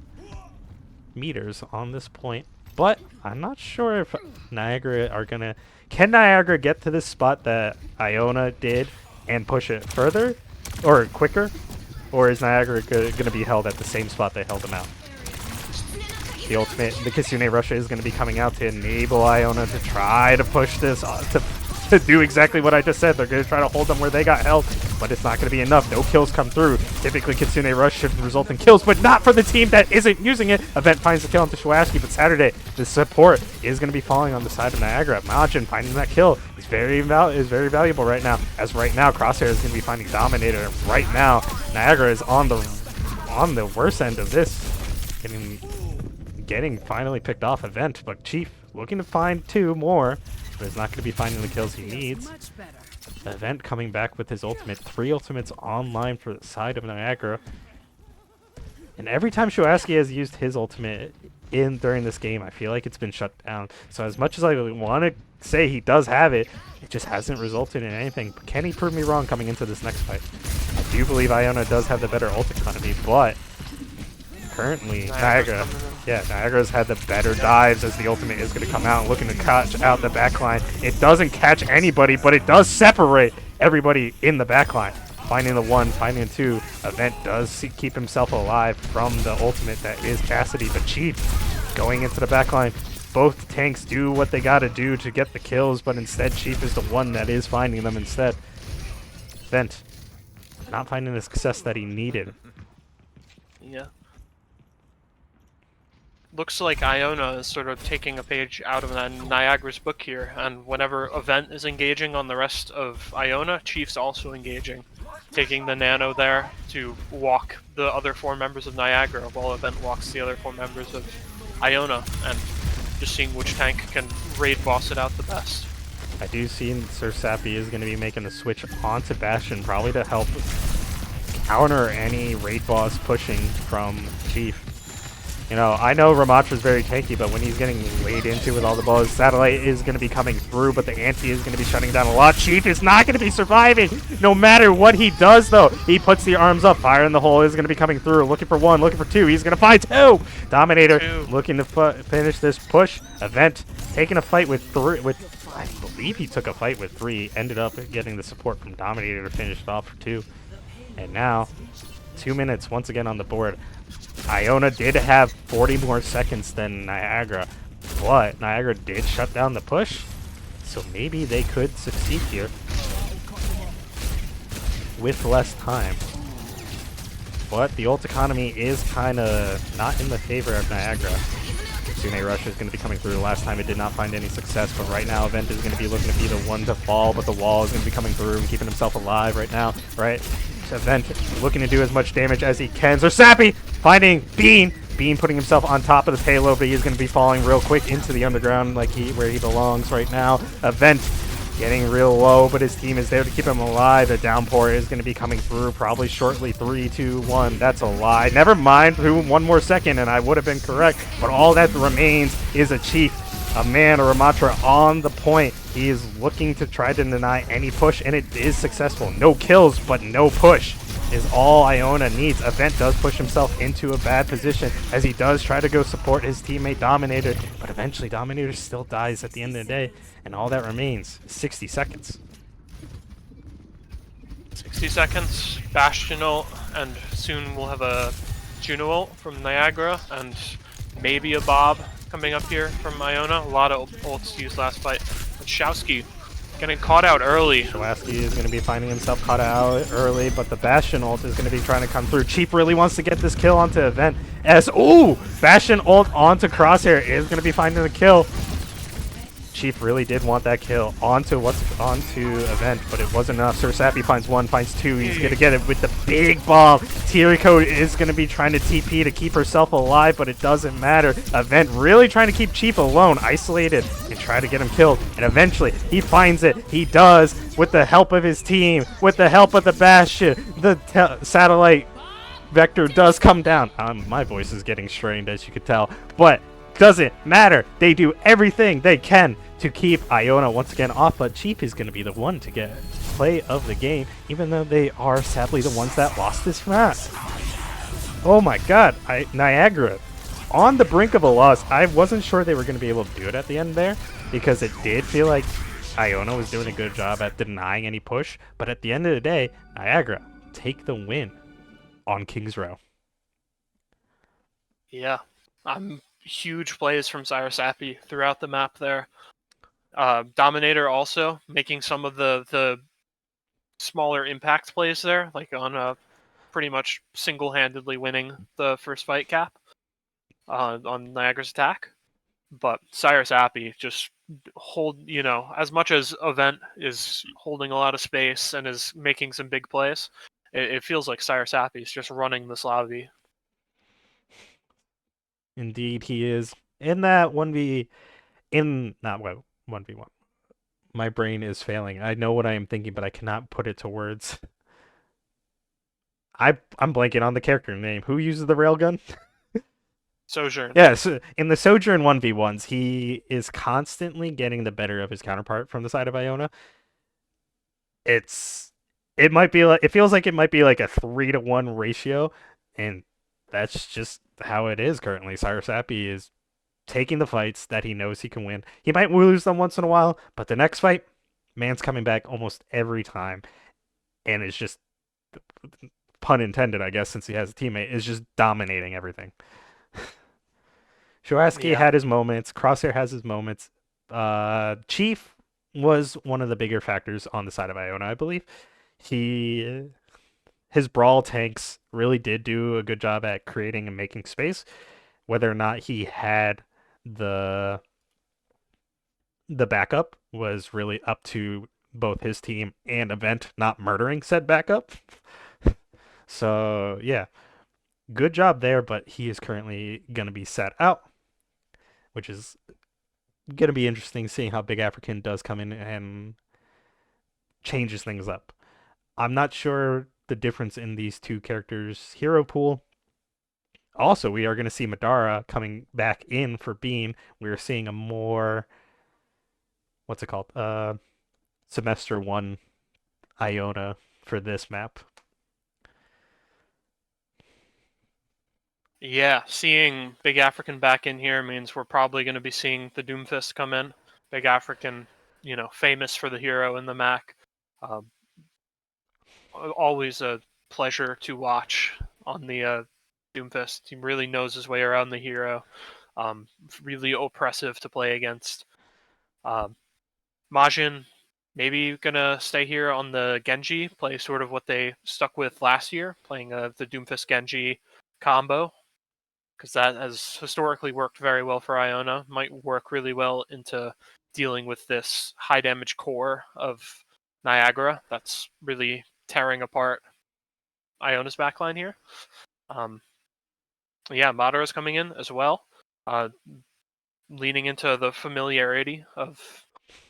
meters on this point. But I'm not sure if Niagara are going to... Can Niagara get to this spot that Iona did and push it further or quicker? Or is Niagara going to be held at the same spot they held them out? The ultimate, the Kitsune Russia is going to be coming out to enable Iona to try to push this, to do exactly what I just said. They're going to try to hold them where they got held, but it's not going to be enough. No kills come through. Typically, Kitsune Rush should result in kills, but not for the team that isn't using it. Event finds the kill onto Shwaski, but Saturday, the support is going to be falling on the side of Niagara. Majin finding that kill is very valuable right now, as right now, Crosshair is going to be finding Dominator, and right now, Niagara is on the worst end of this, getting finally picked off. Event, but Chief looking to find 2 more, but is not going to be finding the kills he needs. Event coming back with his ultimate. 3 ultimates online for the side of Niagara. And every time Shwaski has used his ultimate during this game, I feel like it's been shut down. So as much as I want to say he does have it, it just hasn't resulted in anything. But can he prove me wrong coming into this next fight? I do believe Iona does have the better ult economy, but currently Niagara's had the better dives, as the ultimate is going to come out looking to catch out the backline. It doesn't catch anybody, but it does separate everybody in the backline. Finding the 1, finding the 2. Event does keep himself alive from the ultimate that is Cassidy, but Chief going into the backline. Both tanks do what they got to do to get the kills, but instead Chief is the one that is finding them instead. Event not finding the success that he needed. Yeah. Looks like Iona is sort of taking a page out of Niagara's book here, and whenever Event is engaging on the rest of Iona, Chief's also engaging, taking the Nano there to walk the other 4 members of Niagara, while Event walks the other 4 members of Iona, and just seeing which tank can raid boss it out the best. I do see Sir Sappy is going to be making the switch onto Bastion, probably to help counter any raid boss pushing from Chief. You know, I know Ramatra's very tanky, but when he's getting laid into with all the balls, Satellite is going to be coming through, but the anti is going to be shutting down a lot. Chief is not going to be surviving, no matter what he does, though. He puts the arms up. Fire in the hole is going to be coming through. Looking for 1, looking for 2. He's going to find 2. Dominator looking to finish this push. Event taking a fight with 3. I believe he took a fight with 3. Ended up getting the support from Dominator to finish it off for 2. And now, 2 minutes once again on the board. Iona did have 40 more seconds than Niagara, but Niagara did shut down the push, so maybe they could succeed here with less time. But the ult economy is kind of not in the favor of Niagara. Kitsune Rush is going to be coming through. Last time it did not find any success, but right now Event is going to be looking to be the one to fall, but the wall is going to be coming through and keeping himself alive right now, right? Event looking to do as much damage as he can. So Sappy finding Bean. Bean putting himself on top of the payload, but he's going to be falling real quick into the underground like where he belongs right now. Event getting real low, but his team is there to keep him alive. The downpour is going to be coming through probably shortly. 3, 2, 1. That's a lie. Never mind. 1 more second and I would have been correct, but all that remains is a Chief a man or a mantra on the point. He is looking to try to deny any push, and it is successful. No kills, but no push is all Iona needs. Event does push himself into a bad position as he does try to go support his teammate Dominator, but eventually Dominator still dies at the end of the day, and all that remains is 60 seconds. 60 seconds, Bastion ult, and soon we'll have a Juno ult from Niagara, and maybe a Bob coming up here from Iona. A lot of ults used last fight. But Showski getting caught out early. Shawaski is going to be finding himself caught out early, but the Bastion ult is going to be trying to come through. Chief really wants to get this kill onto Event. Bastion ult onto Crosshair is going to be finding the kill. Chief really did want that kill onto Event, but it wasn't enough. Sir Sappy finds one, finds two. He's going to get it with the big bomb. Tiriko is going to be trying to TP to keep herself alive, but it doesn't matter. Event really trying to keep Chief alone, isolated, and try to get him killed. And eventually, he finds it. He does, with the help of his team, with the help of the Bastion. The satellite vector does come down. My voice is getting strained, as you could tell, but doesn't matter. They do everything they can to keep Iona once again off, but Chief is going to be the one to get play of the game, even though they are sadly the ones that lost this match. Oh my god, Niagara on the brink of a loss. I wasn't sure they were going to be able to do it at the end there, because it did feel like Iona was doing a good job at denying any push, but at the end of the day, Niagara take the win on King's Row. Yeah, huge plays from Cyrus Appy throughout the map there. Dominator also making some of the smaller impact plays there, like on pretty much single-handedly winning the first fight cap on Niagara's attack. But Cyrus Appy just as much as Event is holding a lot of space and is making some big plays, it feels like Cyrus Appy is just running this lobby. Indeed, he is. In that 1v1. My brain is failing. I know what I am thinking, but I cannot put it to words. I'm blanking on the character name. Who uses the railgun? Sojourn. Yes, in the Sojourn 1v1s, he is constantly getting the better of his counterpart from the side of Iona. It feels like it might be like a 3-to-1 ratio, and that's just how it is currently. Cyrus Appy is taking the fights that he knows he can win. He might lose them once in a while, but the next fight, man's coming back almost every time, and it's just, pun intended, I guess, since he has a teammate, is just dominating everything. Shawaski had his moments. Crosshair has his moments. Chief was one of the bigger factors on the side of Iona, I believe. His brawl tanks really did do a good job at creating and making space. Whether or not he had the backup was really up to both his team and Event not murdering said backup. So yeah, good job there, but he is currently going to be set out, which is going to be interesting seeing how Big African does come in and changes things up. I'm not sure the difference in these two characters' hero pool. Also, we are going to see Madara coming back in for Beam. We're seeing a more, what's it called? Semester 1 Iona for this map. Yeah, seeing Big African back in here means we're probably going to be seeing the Doomfist come in. Big African, famous for the hero in the MAAC. Always a pleasure to watch on the Doomfist. He really knows his way around the hero. Really oppressive to play against. Majin maybe gonna stay here on the Genji, play sort of what they stuck with last year, playing the Doomfist Genji combo, because that has historically worked very well for Iona. Might work really well into dealing with this high damage core of Niagara that's really tearing apart Iona's backline here. Madara's coming in as well, leaning into the familiarity of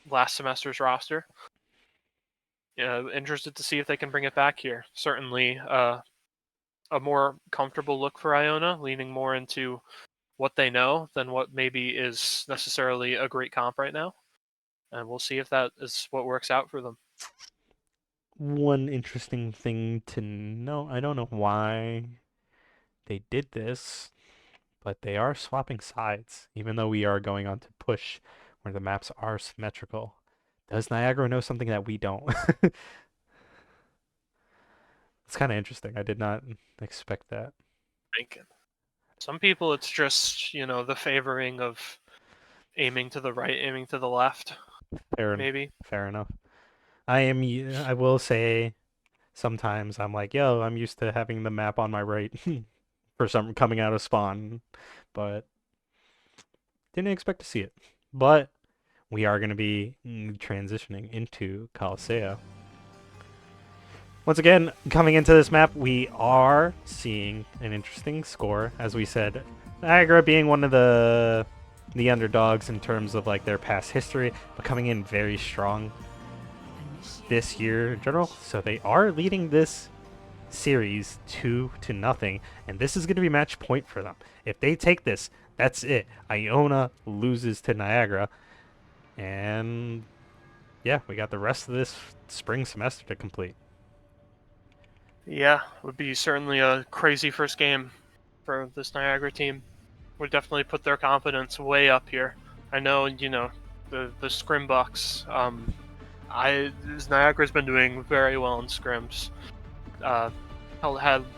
last semester's roster. Interested to see if they can bring it back here. Certainly a more comfortable look for Iona, leaning more into what they know than what maybe is necessarily a great comp right now. And we'll see if that is what works out for them. One interesting thing to know, I don't know why they did this, but they are swapping sides, even though we are going on to push where the maps are symmetrical. Does Niagara know something that we don't? It's kind of interesting. I did not expect that. Thinking. Some people, it's just, the favoring of aiming to the right, aiming to the left, maybe. Fair enough. I will say sometimes I'm like, yo, I'm used to having the map on my right for some coming out of spawn, but didn't expect to see it. But we are going to be transitioning into Coliseum. Once again, coming into this map, we are seeing an interesting score. As we said, Niagara being one of the underdogs in terms of like their past history, but coming in very strong this year in general. So they are leading this series 2-0, and this is going to be match point for them. If they take this, that's it. Iona loses to Niagara, and yeah, we got the rest of this spring semester to complete. Yeah, would be certainly a crazy first game for this Niagara team. Would definitely put their confidence way up here. I know, the scrim bucks. Niagara's been doing very well in scrims. Had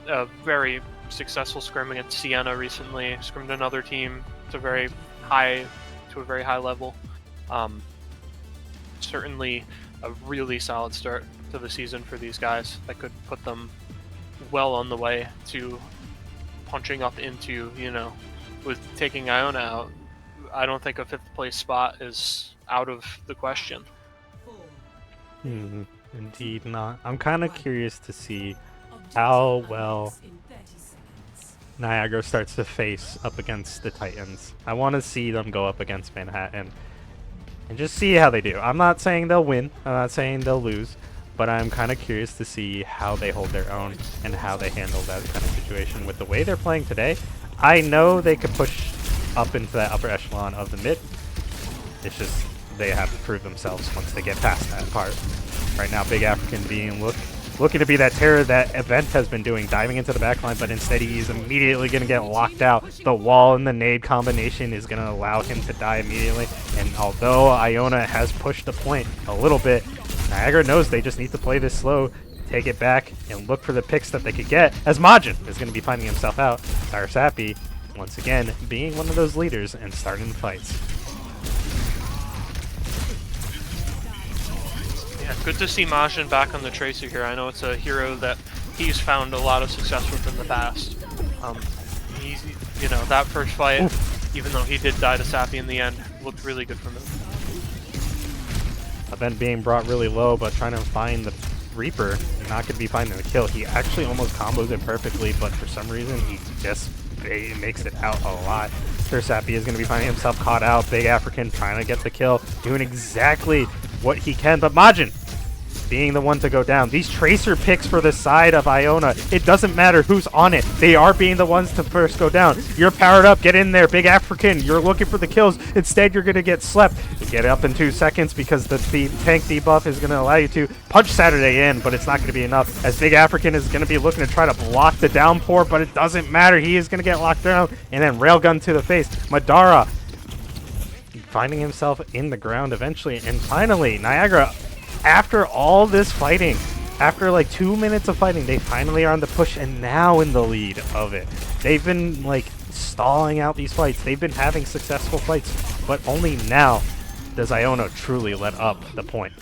a very successful scrim against Siena recently. Scrimmed another team to a very high level. Certainly a really solid start to the season for these guys. That could put them well on the way to punching up into, with taking Iona out. I don't think a 5th place spot is out of the question. Indeed not. I'm kind of curious to see how well Niagara starts to face up against the Titans. I want to see them go up against Manhattan and just see how they do. I'm not saying they'll win. I'm not saying they'll lose. But I'm kind of curious to see how they hold their own and how they handle that kind of situation. With the way they're playing today, I know they could push up into that upper echelon of the mid. It's just they have to prove themselves once they get past that part. Right now, Big African being looking to be that terror that Event has been doing, diving into the backline, but instead he's immediately going to get locked out. The wall and the nade combination is going to allow him to die immediately. And although Iona has pushed the point a little bit, Niagara knows they just need to play this slow, take it back, and look for the picks that they could get, as Majin is going to be finding himself out. Sarasapi, once again, being one of those leaders and starting the fights. Yeah, good to see Majin back on the Tracer here. I know it's a hero that he's found a lot of success with in the past. He's, that first fight, even though he did die to Sappy in the end, looked really good from him. Event being brought really low, but trying to find the Reaper, not going to be finding the kill. He actually almost combos it perfectly, but for some reason he just makes it out a lot. Sarasapi is going to be finding himself caught out. Big African trying to get the kill, doing exactly what he can, but Majin being the one to go down. These Tracer picks for the side of Iona, it doesn't matter who's on it. They are being the ones to first go down. You're powered up, get in there, Big African. You're looking for the kills. Instead, you're going to get slept. You get up in 2 seconds because the tank debuff is going to allow you to punch Saturday in, but it's not going to be enough, as Big African is going to be looking to try to block the downpour, but it doesn't matter. He is going to get locked down, and then railgun to the face. Madara finding himself in the ground eventually, and finally, Niagara, after all this fighting, after like 2 minutes of fighting, they finally are on the push and now in the lead of it. They've been like stalling out these fights. They've been having successful fights, but only now does Iona truly let up the point.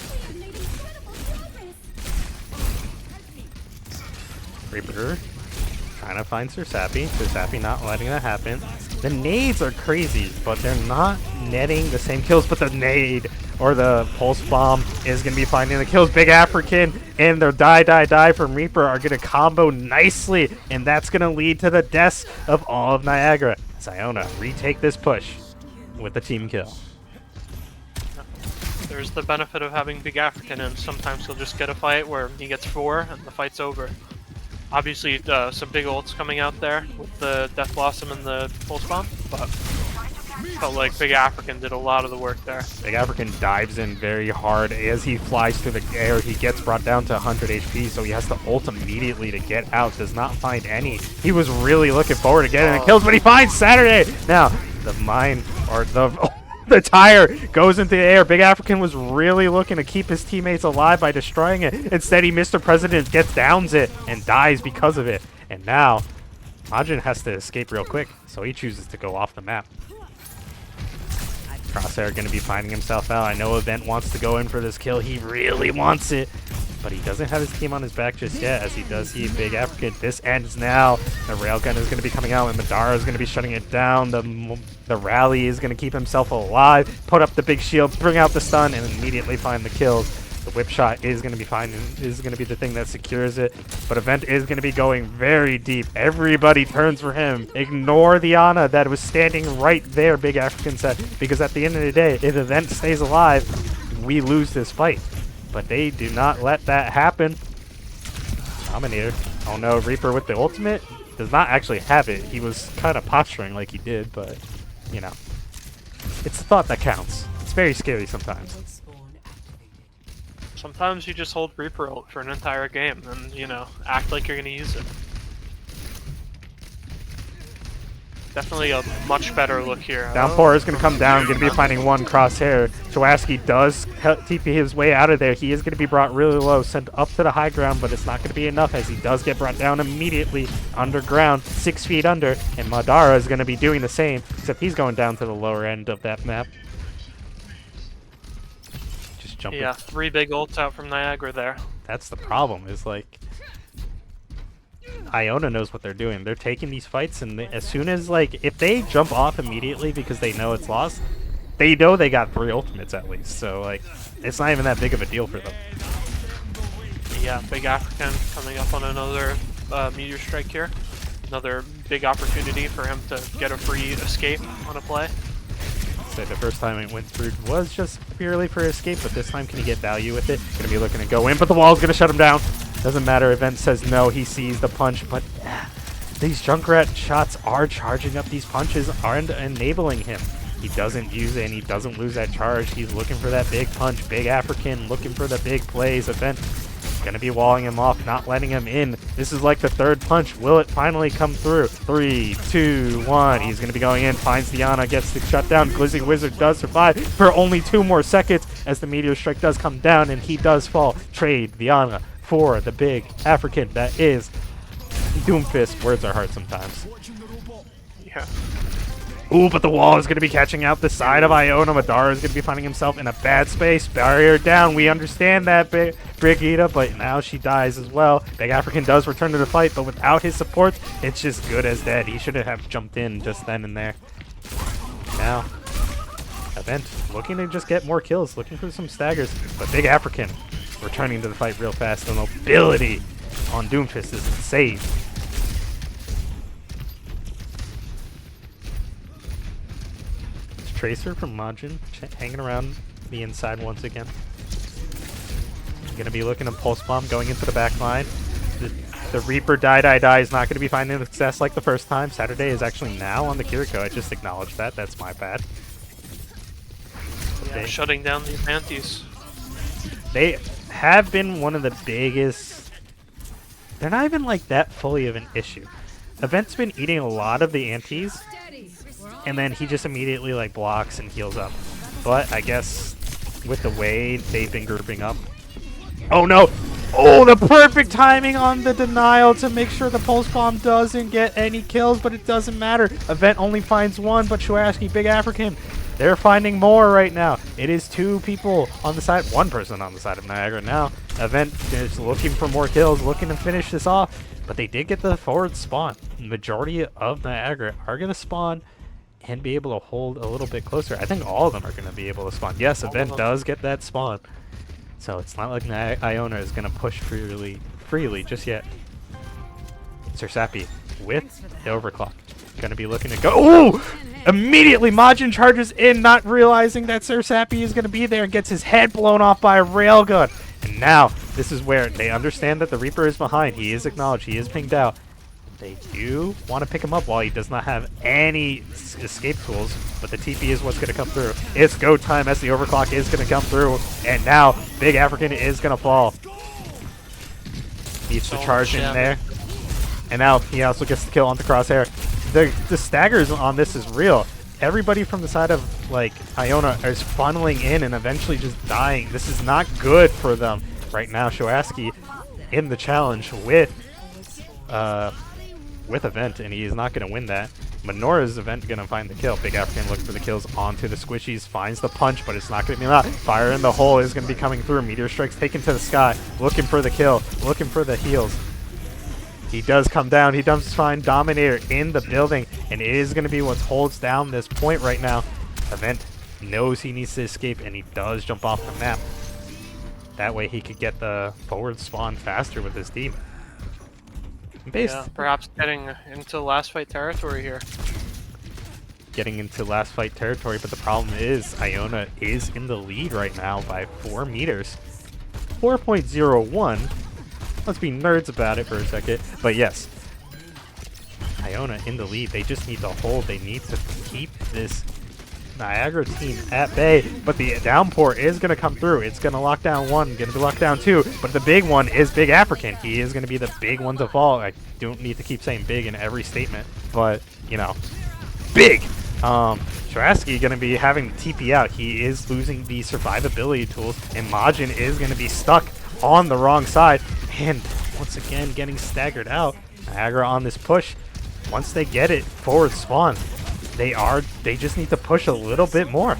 Reaper trying to find Sarasapi. Sarasapi not letting that happen. The nades are crazy, but they're not netting the same kills, but the nade or the pulse bomb is going to be finding the kills. Big African and the die from Reaper are going to combo nicely, and that's going to lead to the deaths of all of Niagara. Iona retake this push with the team kill. There's the benefit of having Big African, and sometimes he'll just get a fight where he gets 4 and the fight's over. Obviously, some big ults coming out there with the Death Blossom and the Pulse Bomb. but felt like Big African did a lot of the work there. Big African dives in very hard. As he flies through the air, he gets brought down to 100 HP, so he has to ult immediately to get out. Does not find any. He was really looking forward to getting the kills, but he finds Saturday! Now, the mine, or the... the tire goes into the air. Big African was really looking to keep his teammates alive by destroying it. Instead, he Mr. President gets downs it and dies because of it. And now, Majin has to escape real quick, so he chooses to go off the map. Crosshair going to be finding himself out. I know Event wants to go in for this kill. He really wants it. But he doesn't have his team on his back just yet, as he does see Big African. This ends now. The railgun is going to be coming out, and Madara is going to be shutting it down. The rally is going to keep himself alive. Put up the big shield, bring out the stun, and immediately find the kills. The whip shot is going to be fine, is going to be the thing that secures it. But Event is going to be going very deep. Everybody turns for him. Ignore the Iona that was standing right there, Big African said. Because at the end of the day, if Event stays alive, we lose this fight. But they do not let that happen. Dominator. Oh no, Reaper with the ultimate does not actually have it. He was kind of posturing like he did, but, you know. It's the thought that counts. It's very scary sometimes. Sometimes you just hold Reaper ult for an entire game and, you know, act like you're going to use it. Definitely a much better look here. Downpour is going to come down, going to be finding one Crosshair. Jawaski does TP his way out of there. He is going to be brought really low, sent up to the high ground, but it's not going to be enough as he does get brought down immediately underground, 6 feet under, and Madara is going to be doing the same, except he's going down to the lower end of that map. Just jumping. Yeah, 3 big ults out from Niagara there. That's the problem, is like... Iona knows what they're doing. They're taking these fights, and as soon as, like, if they jump off immediately because they know it's lost, they know they got 3 ultimates at least. So, like, it's not even that big of a deal for them. Yeah, Big African coming up on another meteor strike here. Another big opportunity for him to get a free escape on a play. So the first time it went through was just purely for escape, but this time can he get value with it? Gonna be looking to go in, but the wall's gonna shut him down. Doesn't matter, Event says no, he sees the punch, but these Junkrat shots are charging up these punches, aren't enabling him. He doesn't use it, and he doesn't lose that charge. He's looking for that big punch. Big African looking for the big plays. Event gonna be walling him off, not letting him in. This is like the 3rd punch. Will it finally come through? 3, 2, 1. He's gonna be going in, finds Iona, gets the shutdown. Glizzy Wizard does survive for only 2 more seconds as the meteor strike does come down, and he does fall. Trade Iona for the Big African that is Doomfist. Words are hard sometimes. Yeah. Ooh, but the wall is going to be catching out the side of Iona. Madara is going to be finding himself in a bad space. Barrier down. We understand that, Brigitte, but now she dies as well. Big African does return to the fight, but without his support, it's just good as dead. He shouldn't have jumped in just then and there. Now, Event looking to just get more kills, looking for some staggers, but Big African returning to the fight real fast. The mobility on Doomfist is insane. Tracer from Majin hanging around the inside once again. Gonna be looking at Pulse Bomb going into the back line. The Reaper die is not gonna be finding success like the first time. Saturday is actually now on the Kiriko. I just acknowledged that. That's my bad. Yeah, shutting down these antis. They have been one of the biggest... They're not even like that fully of an issue. Event's been eating a lot of the antis, and then he just immediately like blocks and heals up. But I guess with the way they've been grouping up. Oh no! Oh, the perfect timing on the denial to make sure the Pulse Bomb doesn't get any kills, but it doesn't matter. Event only finds 1, but Shuaski, Big African, they're finding more right now. It is 2 people on the side, 1 person on the side of Niagara now. Event is looking for more kills, looking to finish this off, but they did get the forward spawn. The majority of Niagara are going to spawn and be able to hold a little bit closer. I think all of them are going to be able to spawn. Yes, Event does get that spawn. So it's not like Iona is going to push freely just yet. Sir Sappy with the overclock. Going to be looking to go. Oh! Immediately Majin charges in, not realizing that Sir Sappy is going to be there, and gets his head blown off by a railgun. And now, this is where they understand that the Reaper is behind. He is acknowledged. He is pinged out. They do want to pick him up while he does not have any escape tools, but the TP is what's going to come through. It's go time as the overclock is going to come through, and now Big African is going to fall. Needs to charge in there, and now he also gets the kill on the crosshair. The staggers on this is real. Everybody from the side of like Iona is funneling in and eventually just dying. This is not good for them right now. Shoaski in the challenge with Event, and he is not going to win that. Minora's Event going to find the kill. Big African looking for the kills onto the squishies, finds the punch, but it's not going to be enough. Fire in the hole is going to be coming through. Meteor Strike's taken to the sky, looking for the kill, looking for the heals. He does come down. He does find Dominator in the building, and it is going to be what holds down this point right now. Event knows he needs to escape, and he does jump off the map. That way he could get the forward spawn faster with his team. Yeah, perhaps getting into last fight territory here. Getting into last fight territory, but the problem is Iona is in the lead right now by 4 meters. 4.01. Let's be nerds about it for a second. But yes, Iona in the lead. They just need to hold. They need to keep this Niagara team at bay, but the downpour is going to come through. It's going to lock down 1, going to be locked down 2, but the big one is Big African. He is going to be the big one to fall. I don't need to keep saying big in every statement, but, you know, big! Shoaski going to be having the TP out. He is losing the survivability tools, and Majin is going to be stuck on the wrong side, and once again getting staggered out. Niagara on this push. Once they get it, forward spawn. They just need to push a little bit more.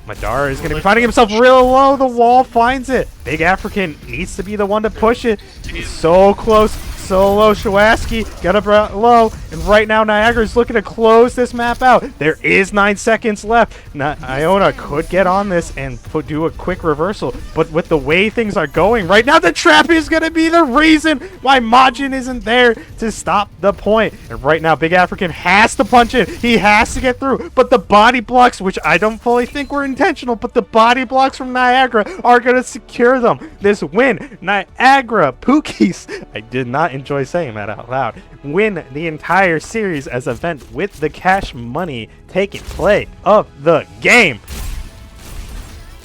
Madara is going to be finding himself real low. The wall finds it. Big African needs to be the one to push it. He's so close, so low. Shoaski got up low, and right now Niagara is looking to close this map out. There is 9 seconds left. Iona could get on this and do a quick reversal, but with the way things are going right now, the trap is going to be the reason why Majin isn't there to stop the point. And right now, Big African has to punch it. He has to get through, but the body blocks, which I don't fully think were intentional, but the body blocks from Niagara are going to secure them this win. Niagara Pookies, I did not enjoy saying that out loud, win the entire series as Event with the cash money taking play of the game.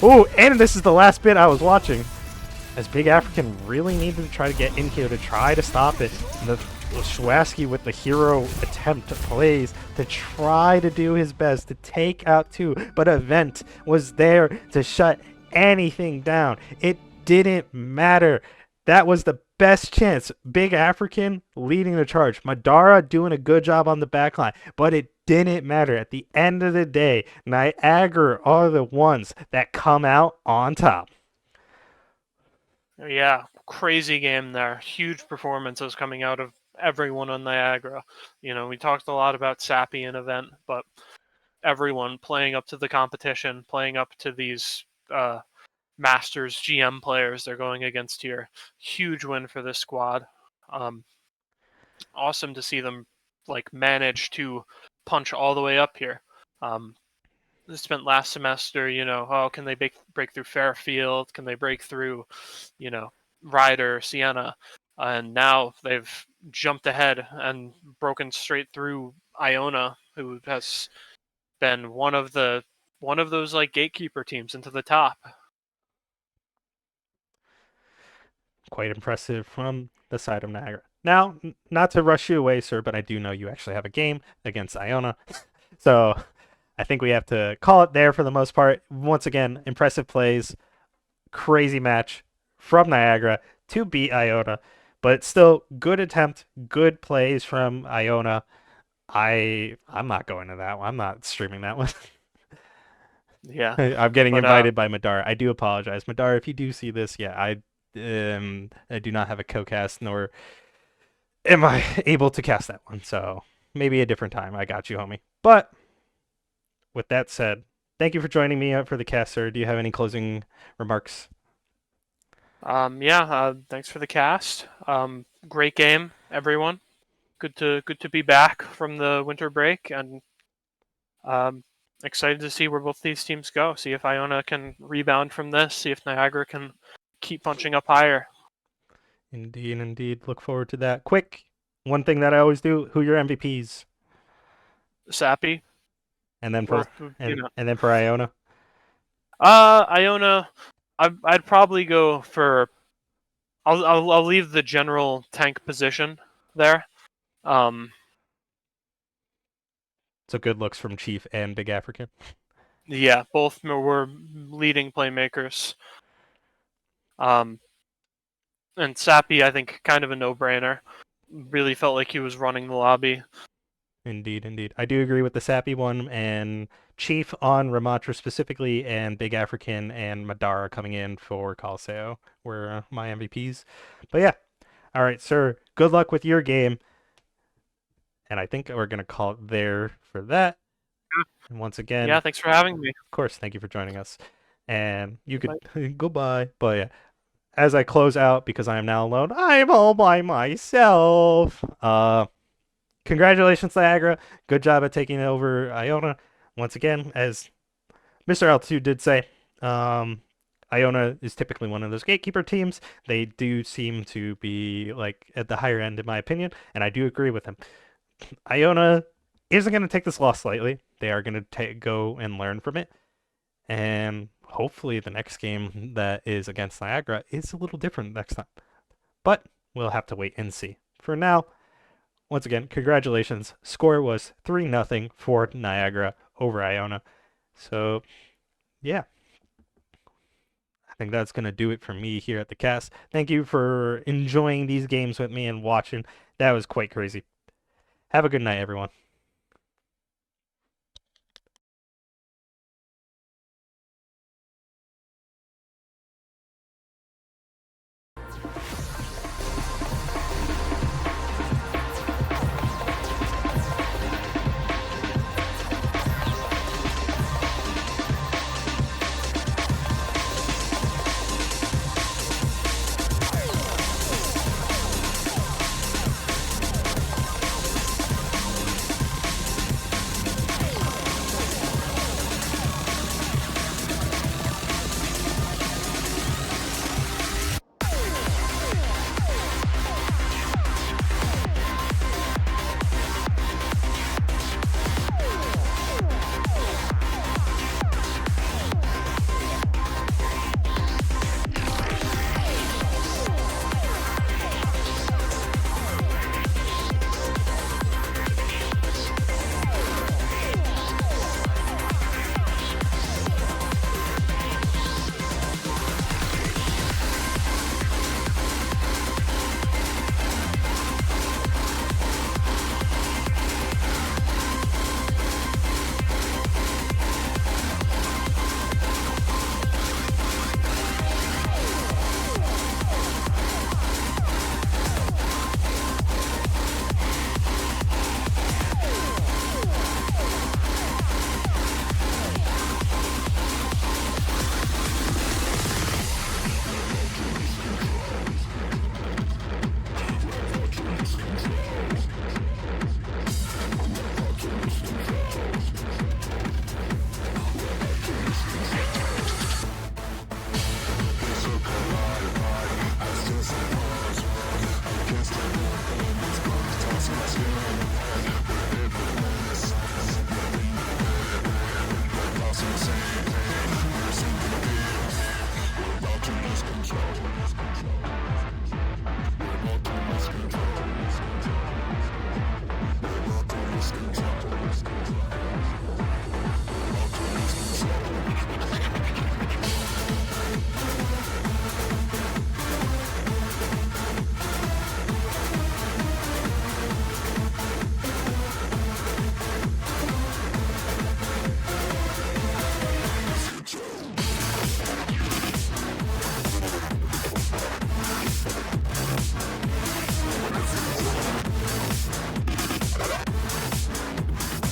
Ooh, and this is the last bit I was watching, as Big African really needed to try to get in here to try to stop it. And Shoaski with the hero attempt plays to try to do his best to take out 2, but Event was there to shut anything down. It didn't matter. That was the best chance. Big African leading the charge. Madara doing a good job on the backline, but it didn't matter. At the end of the day, Niagara are the ones that come out on top. Yeah, crazy game there. Huge performances coming out of everyone on Niagara. You know, we talked a lot about Sappy in Event, but everyone playing up to the competition, playing up to these Masters GM players they're going against here. Huge win for this squad. Awesome to see them like manage to punch all the way up here. They spent last semester, you know, oh, can they break through Fairfield? Can they break through, you know, Ryder, Sienna? And now they've jumped ahead and broken straight through Iona, who has been one of those like gatekeeper teams into the top. Quite impressive from the side of Niagara. Now, not to rush you away, sir, but I do know you actually have a game against Iona. So I think we have to call it there for the most part. Once again, impressive plays, crazy match from Niagara to beat Iona, but still good attempt, good plays from Iona. I'm not going to that one. I'm not streaming that one. Yeah. I'm getting invited by Madara. I do apologize. Madara, if you do see this, yeah, I do not have a co-cast, nor am I able to cast that one. So maybe a different time. I got you, homie. But with that said, thank you for joining me for the cast, sir. Do you have any closing remarks? Thanks for the cast. Great game, everyone. Good to be back from the winter break, and excited to see where both these teams go. See if Iona can rebound from this. See if Niagara can keep punching up higher. Indeed. Look forward to that. Quick one thing that I always do, who are your MVPs? Sappy. And then Well, for and then for Iona. Iona. I'd probably go for. I'll leave the general tank position there. Um, So good looks from Chief and Big African. yeah, both were leading playmakers. Um, and Sappy, I think, kind of a no-brainer. Really felt like he was running the lobby. Indeed, indeed. I do agree with the Sappy one and Chief on Ramatra specifically, and Big African and Madara coming in for Caliseo were my MVPs. But yeah, all right, sir. Good luck with your game. And I think we're going to call it there for that. And once again, Yeah, thanks for having me. of course, thank you for joining us. And you Bye. could goodbye. But yeah, as I close out, because I am now alone, I'm all by myself. Congratulations, Niagara. Good job at taking over Iona. Once again, as Mr. Altitude did say, Iona is typically one of those gatekeeper teams. They do seem to be like at the higher end, in my opinion, and I do agree with him. Iona isn't going to take this loss lightly. They are going to go and learn from it, and hopefully the next game that is against Niagara is a little different next time. But we'll have to wait and see. For now, once again, congratulations. Score was 3-0 for Niagara over Iona. So, yeah. I think that's going to do it for me here at the cast. Thank you for enjoying these games with me and watching. That was quite crazy. Have a good night, everyone.